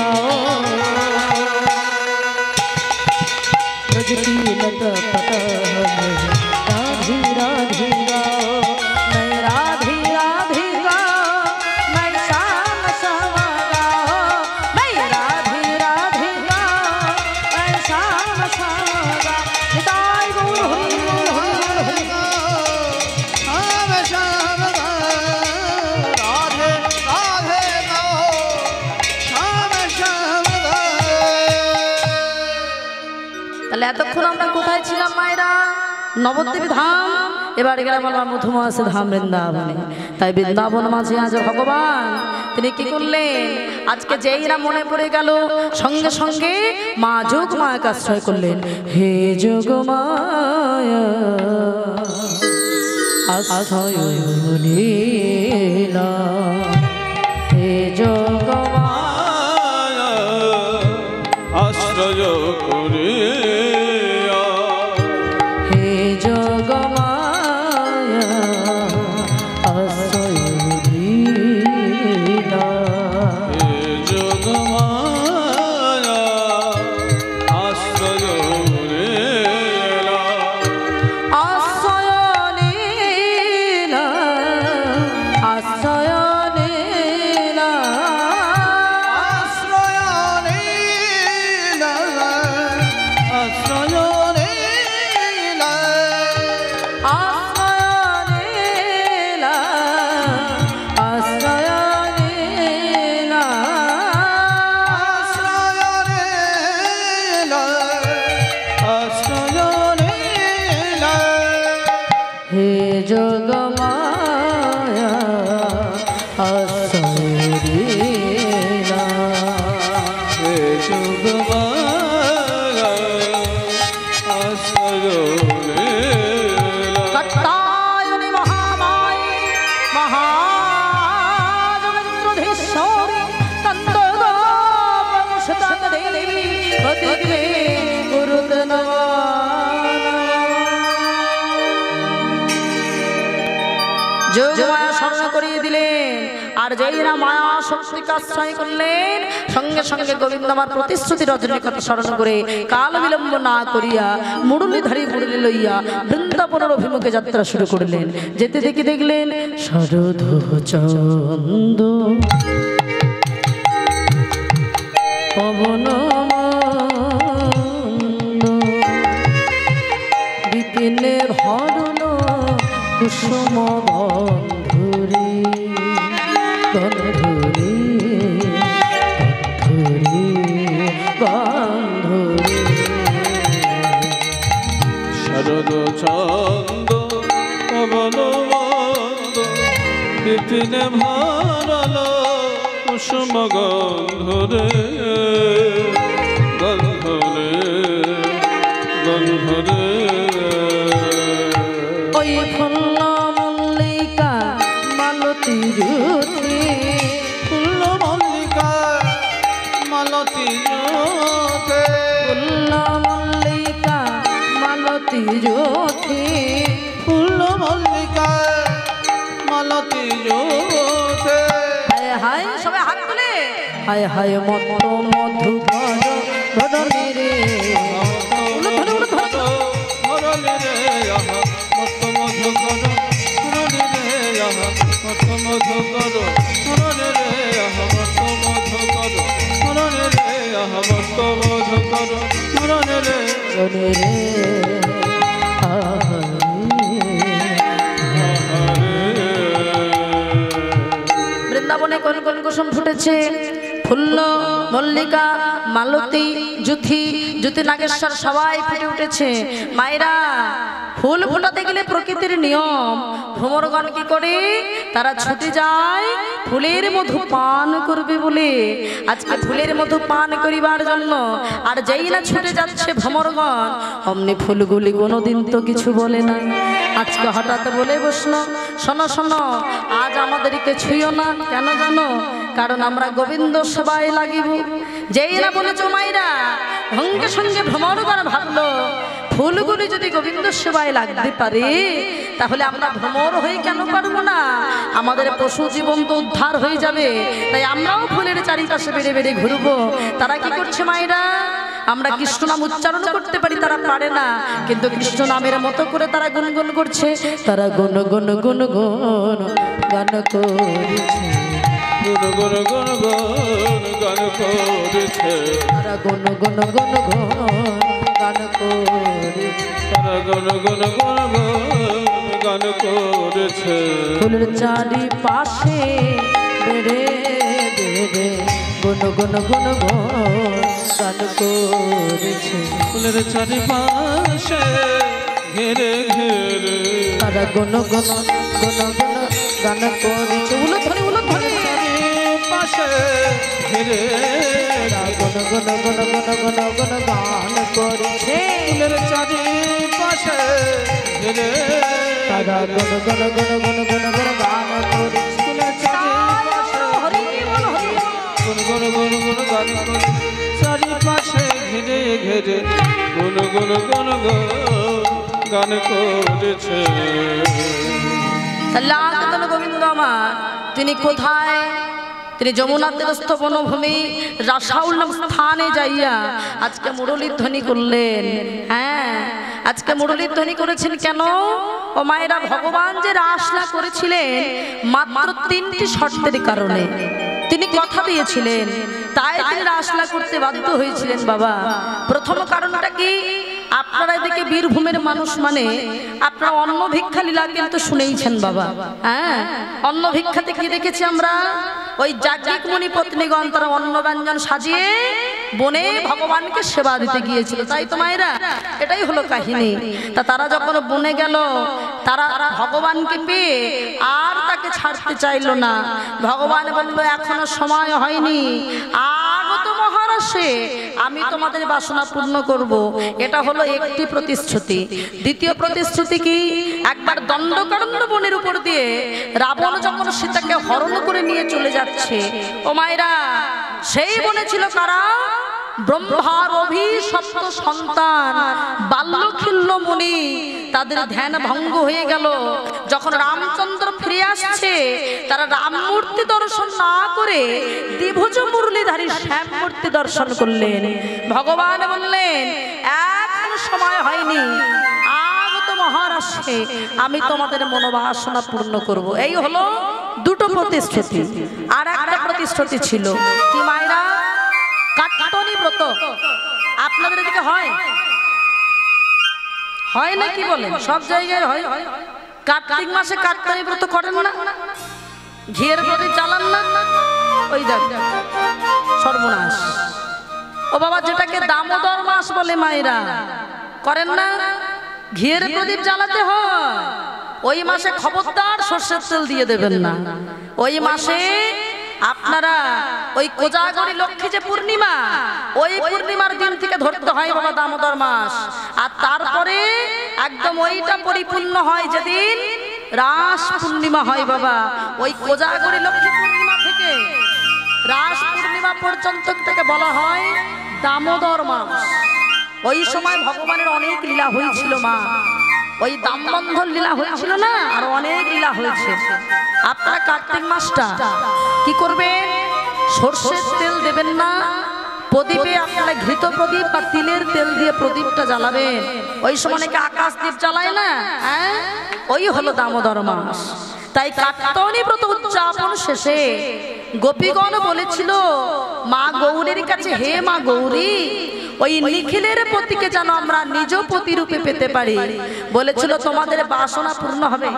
A: आओ की लत पता राधे राधे गाओ मैं राधे राधे गाओ मैं श्याम श्याम गाओ मैं राधे राधे गाओ मैं श्याम श्याम गाओ निताई गौर हरि बोल हरि बोल
B: श्याम श्याम राधे राधे गाओ श्याम श्याम
A: তাহলে এতক্ষণ আমরা কোথায় ছিলাম মায়েরা? নবদ্বীপ ধাম। এবার গেলাম আমরা মধুমাস ধাম বৃন্দাবনে। তাই বৃন্দাবন মাঝে আজ ভগবান তিনি কি করলেন? আজকে যেই না মনে পড়ে গেল সঙ্গে সঙ্গে মা যোগ মায়াকে আশ্রয় করলেন। হে যোগ মায়া আশ্রয় নীলা হে যোগ
B: মায়া আশ্রয় করে
A: হে যোগ মায়া আশ্রয় লীলা
B: যোগ মায়া আশ্রয় লীলা
A: আশ্রয় লীলা আশ্রয় লীলা
B: আশ্রয় লীলা আশ্রয় লীলা
A: আশ্রয় লীলা আশ্রয় লীলা
B: আশ্রয় লীলা
A: হে যোগ মায়া আশ্রয় লীলা
B: হে যোগ মায়া আশ্রয় লীলা
A: কাত্যায়নী মহামায়ী মহাজগন্মধীশ্বরী তন্ত্রগোপনিষদাদেবী প্রতিগ্রে কুরুতে নমঃ। যোগ মায়া স্মরণ করিয়ে দিলেন। আর যেই না মায়া শক্তিকে আশ্রয় করলেন সঙ্গে সঙ্গে গোবিন্দ আমার প্রতিশ্রুতি রজনীর কথা স্মরণ করে কাল বিলম্ব না করিয়া মুরলীধারী মুরলী লইয়া বৃন্দাবনের অভিমুখে যাত্রা শুরু করলেন। যেতে দেখে দেখলেন শরদ চন্দ পবন বিপিনে ভরল কুসুম গন্ধুরি গন্ধুরি গন্ধুরি গন্ধুরি
B: শরদ ছন্দ পবন মন্দ বিপিনে ভরল কুসুম গন্ধরে গন্ধরে গন্ধরে
A: ওই ফুল্ল মল্লিকা মালতী জ্যোতি
B: ফুল্ল মল্লিকা মালতী জ্যোতি
A: ফুল্ল মল্লিকা মালতী জ্যোতি
B: ফুল্ল মল্লিকা মালতী জ্যোতি
A: হায় হায় সবাই হাত তুলে হায় হায় মত মধুকর ধরণী রে
B: ধরণী রে মত মধুকর ধরণী রে মত মধুকর ধরণী রে মত মধুকর ধরণী রে মত মধুকর ধরণী রে
A: ধরণী রে বৃন্দাবনে কোন কোন কুসুম ফুটেছে? ফুল্ল মল্লিকা মালতী জুথি জুতি নাগেশ্বর সবাই ফুটে উঠেছে। মায়েরা ফুল ফোটাতে গেলে প্রকৃতির নিয়ম ভ্রমরগণ কি করে? তারা ছুটে যায় ফুলের মধু পান করবে বলে। আজকে ফুলের মধু পান করিবার জন্য। আর যেই না ছুটে যাচ্ছে ভ্রমরগণ অমনি ফুলগুলি কোনোদিন তো কিছু বলে না। আজকে হঠাৎ বলে বসলো শোনো শোনো আজ আমাদেরকে ছুঁয়ো না। কেন জানো? কারণ আমরা গোবিন্দ সেবায় লাগিব। যেই না বলেছ মাইরা সঙ্গে সঙ্গে ভ্রমরগণ ভাবলো ফুলগুলি যদি গোবিন্দ সেবায় লাগতে পারে তাহলে আমরা ভ্রমর হয়ে কেন পারবো না? আমাদের পশু জীবন তো উদ্ধার হয়ে যাবে। তাই আমরাও ফুলের চারিপাশে বেড়ে বেড়ে ঘুরবো। তারা কি করছে মায়েরা? আমরা কৃষ্ণ নাম উচ্চারণ করতে পারি, তারা পারে না, কিন্তু কৃষ্ণ নামের মতো করে তারা গুনগুন করছে। তারা গুন গুন গুন গুন গান করছে,
D: গুন গুন গুন গুন গান করেছে,
A: তারা গুন গুন গুন গুন গান করছে,
D: তারা গুন গুন গুন গুন গান করেছে।
A: ফুলের চারিপাশে বেড়ে বেড়ে গুন গুন গুন গুন গান করেছে।
D: ফুলের চারিপাশে ঘেরে ঘেরে
A: তারা গুন গুন গুন গুন গান করেছে। উলো ধরে উলো ধরে
D: পাশে ঘেরে
A: গুন গুন গুন গুন গুন গুন গান করেছে।
D: ফুলের চারিপাশে ঘেরে
A: তারা গুন গুন গুন গুন গুন গুন গান করেছে।
D: ফুলের চারিপাশে
A: হরি বল হরি বল।
D: গুন গুন গুন গুন গান করে চারিপাশে ঘিরে ঘিরে গুন গুন গুন গুন গান করেছে।
A: লাগাতন গোবিন্দ আমার, তিনি কোথায়? তিনি যমুনা তীরস্থ বনভূমি রাসাউল নাম স্থানে যাইয়া আজকে মুরলীর ধ্বনি করলেন। হ্যাঁ, আজকে মুরলীর ধ্বনি করেছেন কেন? ও মায়েরা, ভগবান যে রাসলা করেছিলেন মাত্র 3টি শর্তের কারণে। তিনি কথা দিয়েছিলেন, তাই তিনি রাসলা করতে বাধ্য হয়েছিলেন বাবা। প্রথম কারণটা কি? আপনারা এদিকে বীরভূমের মানুষ মানে আপনারা অন্ন ভিক্ষা লীলা কিন্তু শুনেইছেন বাবা। হ্যাঁ, অন্ন ভিক্ষাতে কি দেখেছি আমরা? ওই যাজ্ঞিক মুনি পত্নীগণ তারা অন্ন ব্যঞ্জন সাজিয়ে বনে ভগবানকে সেবা দিতে গিয়েছিল, তাই তো মায়েরা? এটাই হলো কাহিনী। তা তারা যখন বনে গেল, তারা ভগবানকে পেয়ে আর তাকে ছাড়তে চাইল না। ভগবান বলল, এখনো সময় হয়নি, আগত মহারাষ্ট্রে আমি তোমাদের বাসনা পূর্ণ করব। এটা হলো একটি প্রতিশ্রুতি। দ্বিতীয় প্রতিশ্রুতি কি? একবার দণ্ডকারণ্য বনের উপর দিয়ে রাবণ যখন সীতাকে হরণ করে নিয়ে চলে যাচ্ছে, ও মায়েরা, সেই বনে ছিল কারা? ব্রহ্মার অভিশপ্ত সন্তান বাল্যখিল্য মুনি। তাদের ধ্যান ভঙ্গ হয়ে গেল। যখন রামচন্দ্র ফিরে আসছে, তারা রাম মূর্তি দর্শন না করে দ্বিভুজ মুরলীধারী শ্যাম মূর্তি দর্শন করলেন। ভগবান বললেন, এখন সময় হয়নি, আগত মহারাষ্ট্রে আমি তোমাদের মনোবাসনা পূর্ণ করব। এই হলো দুটো প্রতিশ্রুতি। আর একটা প্রতিশ্রুতি ছিল কি মায়েরা? কাট্টনি ব্রত। আপনাদের এদিকে হয়? হয় না কি বলেন? সব জায়গায় হয়। কার্তিক মাসে কাট্টনি ব্রত করেন না? ঘিয়ের প্রদীপ জ্বালান না? ওই দেখ সর্বনাশ। ও বাবা, যেটাকে দামোদর মাস বলে মায়েরা, করেন না? ঘিয়ের প্রদীপ জ্বালাতে হয়। ওই মাসে খবরদার সর্ষের তেল দিয়ে দেবেন না। ওই মাসে আপনারা ওই কোজাগরী লক্ষ্মী যে পূর্ণিমা, ওই পূর্ণিমার দিন থেকে ধরতে হয় বাবা দামোদর মাস। আর তারপরে একদম ওইটা পরিপূর্ণ হয় যেদিন রাস পূর্ণিমা হয় বাবা। ওই কোজাগরী লক্ষ্মী পূর্ণিমা থেকে রাস পূর্ণিমা পর্যন্ত থেকে বলা হয় দামোদর মাস। ওই সময় ভগবানের অনেক লীলা হয়েছিল মা। ওই দামবন্ধন লীলা হয়েছিল না, আর অনেক লীলা হয়েছে। আপনারা কার্তিক মাসটা কি করবেন? সর্ষের তেল দেবেন না প্রদীপে, আপনারা ঘৃত প্রদীপ বা তিলের তেল দিয়ে প্রদীপটা জ্বালাবেন। ওই সময় নাকি আকাশ দ্বীপ জ্বালায় না? হ্যাঁ, ওই হলো দামোদর মাস। তাই কাট্টনি ব্রত উদযাপন শেষে গোপীগণ বলেছিল মা গৌরীর কাছে, হে মা গৌরী, ওই নিখিলের পতিকে যেন আমরা নিজ পতি রূপে পেতে পারি। বলেছিল তোমাদের বাসনা পূর্ণ হবে,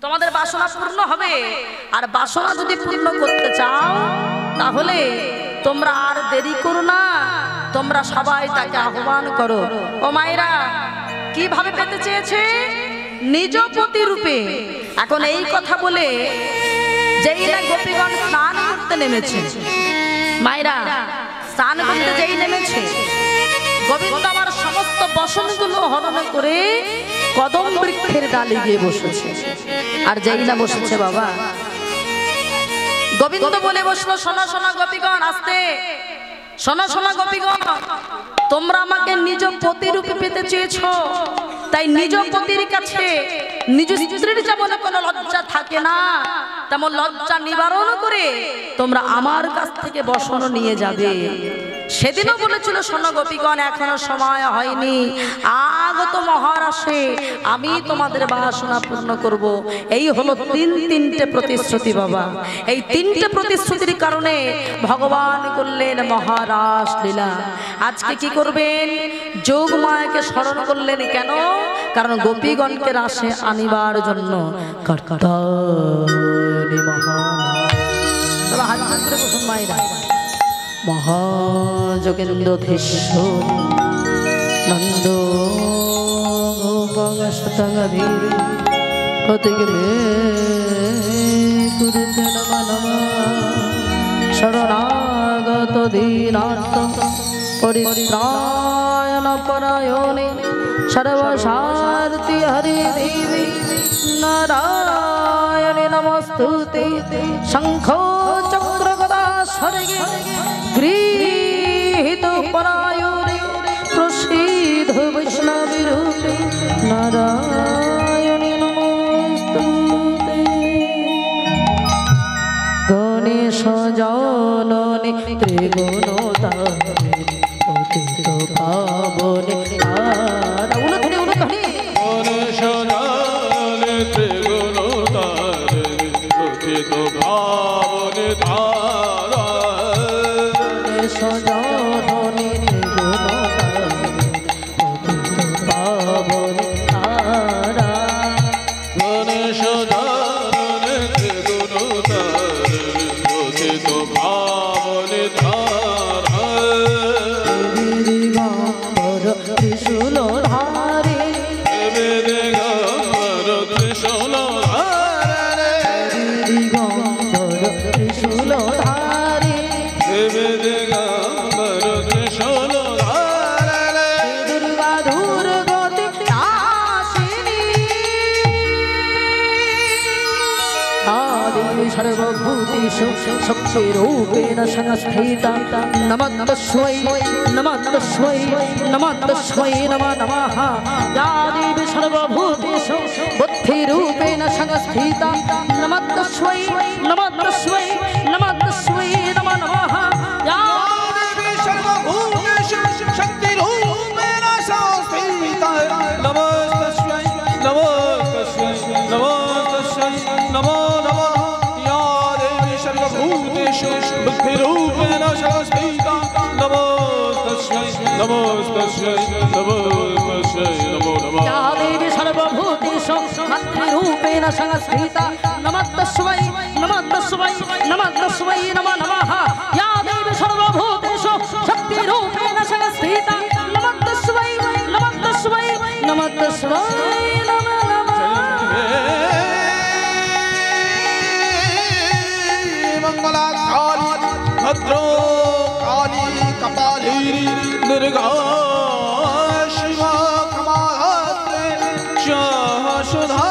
A: তোমাদের বাসনা পূর্ণ হবে। আর বাসনা যদি পূর্ণ করতে চাও তাহলে তোমরা আর দেরি করো না, তোমরা সবাই তাকে আহ্বান করো। ও মায়েরা, কিভাবে পেতে চেয়েছে? নিজ পতি রূপে। এখন এই কথা বলে যেই না গোপীগণ স্নান করতে নেমেছে, মায়েরা স্নান করতে যেই নেমেছে, গোবিন্দ আমার সমস্ত বসনগুলো হরণ করে কদম বৃক্ষের ডালে গিয়ে বসেছে। আর যেই না বসেছে বাবা, গোবিন্দ বলে বসলো, শোনো শোনো গোপীগণ, আস্তে শোনো শোনো গোপীগণ, তোমরা আমাকে নিজ পতিরূপে পেতে চেয়েছ, তাই নিজ পতির কাছে নিজ স্ত্রীর যেমন কোনো লজ্জা থাকে না, তেমন লজ্জা নিবারণ করে তোমরা আমার কাছ থেকে বসন নিয়ে যাবে। সেদিনও বলেছিল শোনো গোপীগণ, এখনো সময় হয়নি, আগত মহারাশে আমি তোমাদের বাসনা পূর্ণ করব। এই হলো তিনটে প্রতিশ্রুতি বাবা। এই তিনটে প্রতিশ্রুতির কারণে ভগবান করলেন মহারাস লীলা। আজকে কি করবেন? যোগ মায়াকে স্মরণ করলেন। কেন? কারণ গোপীগণকে রাসে আনিবার জন্য। মায়েরা মহাযোগেন্দ্র ধীশ্বর নন্দ শরণাগত দীনার্থ পরিত্রায়ণ পরায়ণে সর্বসারথি হরি দেবী নারায়ণে নমস্তুতে। শঙ্খ চক্র গদা স্বর্গে গৃহীত পরায়ণে প্রসিদ্ধ বৈষ্ণবী রূপে নারায়ণে নমস্তুতে। গণেশ জননী ত্রিগুণতারিণী পতিত পাবনে উলুধ্বনি উলুধ্বনি।
D: গণেশ জননী ত্রিগুণতারিণী পতিত পাবনে
A: গণেশ জননী ত্রিগুণতারিণী পতিত পাবনে
D: গণেশ জননী ত্রিগুণতারিণী পতিত পাবনে
A: ত্রিশূল ধারে
D: দিগম্বর ত্রিশূল ধারে
A: দিগম্বর ত্রিশূল ধারে
D: দিগম্বর ত্রিশূল ধারে
A: দুর্গা দুর্গতি নাশিনী আদি সর্বভূতেষু শক্তিরূপেণ সংস্থিতা নমঃ নমঃ নমঃ নমো নমঃ। या देवी सर्वभूतेषु बुद्धिरूपेण संस्थिता नमः नमो नमः। या
C: देवी सर्वभूतेषु शक्तिरूपेण संस्थिता नमस्तस्यै नमो नमः। या देवी सर्वभूतेषु बुद्धिरूपेण संस्थिता नमस्तस्यै नमो नमः।
A: या देवी सर्वभूतेषु शक्तिरूपेण संस्थिता नमः नमो नमः। या देवी सर्वभूतेषु शक्तिरूपेण संस्थिता नमः नमः।
C: मंगलाकाली भद्रो काली कपालिनी दुर्गा शिवा कमात्रे सुधा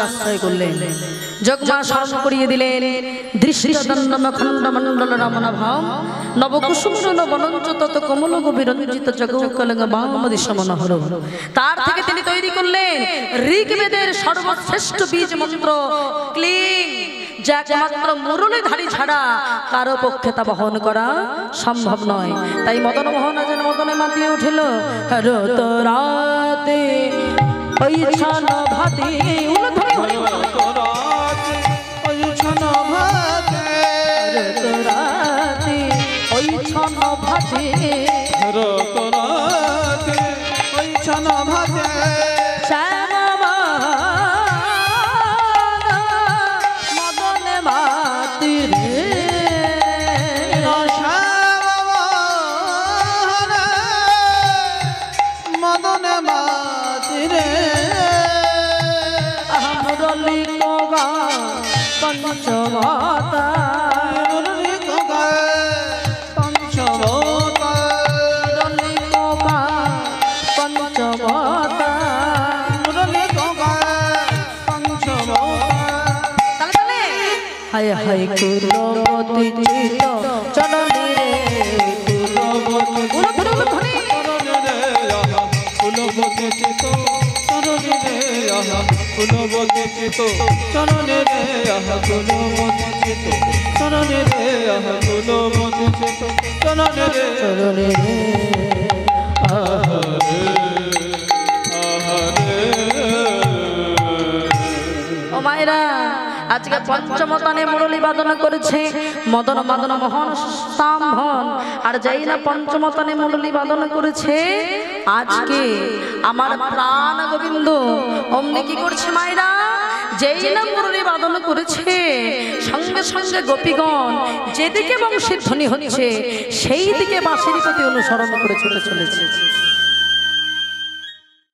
A: আশ্রয় করলেন। যোগমা স্মরণ করিয়ে দিলেন দৃশ্যদণ্ডম খণ্ডমণ্ডল রমণভাম নবকুসুমরণ বনঞ্চ তত কমল গভীরঞ্জিত জগৎকলঙ্গ বামদি সমনহর। তার থেকে তিনি তৈরি করলেন ঋগ্বেদের সর্বশ্রেষ্ঠ বীজ মন্ত্র ক্লিং, যা একমাত্র মুরলীধারী ছাড়া কারো পক্ষে তা বহন করা সম্ভব নয়। তাই মদন মোহন যেন মদনে মাতিয়ে উঠিল রত রাতে ওই ছান ভাতে উলধ্বনি হরি
C: राते ओई छन भाते
A: রত রাতে ওই ছান ভাতে
C: राते ओई छन भाते
A: মদনে মাতি রে পঞ্চমতা
D: মুরলী পঞ্চমতা
A: মুরলী পঞ্চমতা
D: মুরলী পঞ্চমতা
A: হায় হায় কুলবতী চিত চলনি রে
D: কুলবতী চিত চরণে রে আহা কুলবতী চিত চরণে রে আহা কুলবতী চিত চরণে রে আহা কুলবতী চিত চরণে রে
A: চলনি রে
D: আহা রে আহা রে
A: ও মায়েরা আজকে পঞ্চমতানে মুরলী বাদন করেছে মদন মদন মোহন স্তম্ভন আর যেই না পঞ্চমতানে মুরলী বাদন করেছে আজকে আমার প্রাণ গোবিন্দ অমনি কি করছে মায়েরা যেই না মুরলী বাদন করেছে সঙ্গে সঙ্গে গোপীগণ যেদিকে বংশীর ধ্বনি হচ্ছে সেই দিকে বাঁশির প্রতি অনুসরণ করে ছুটে চলেছে।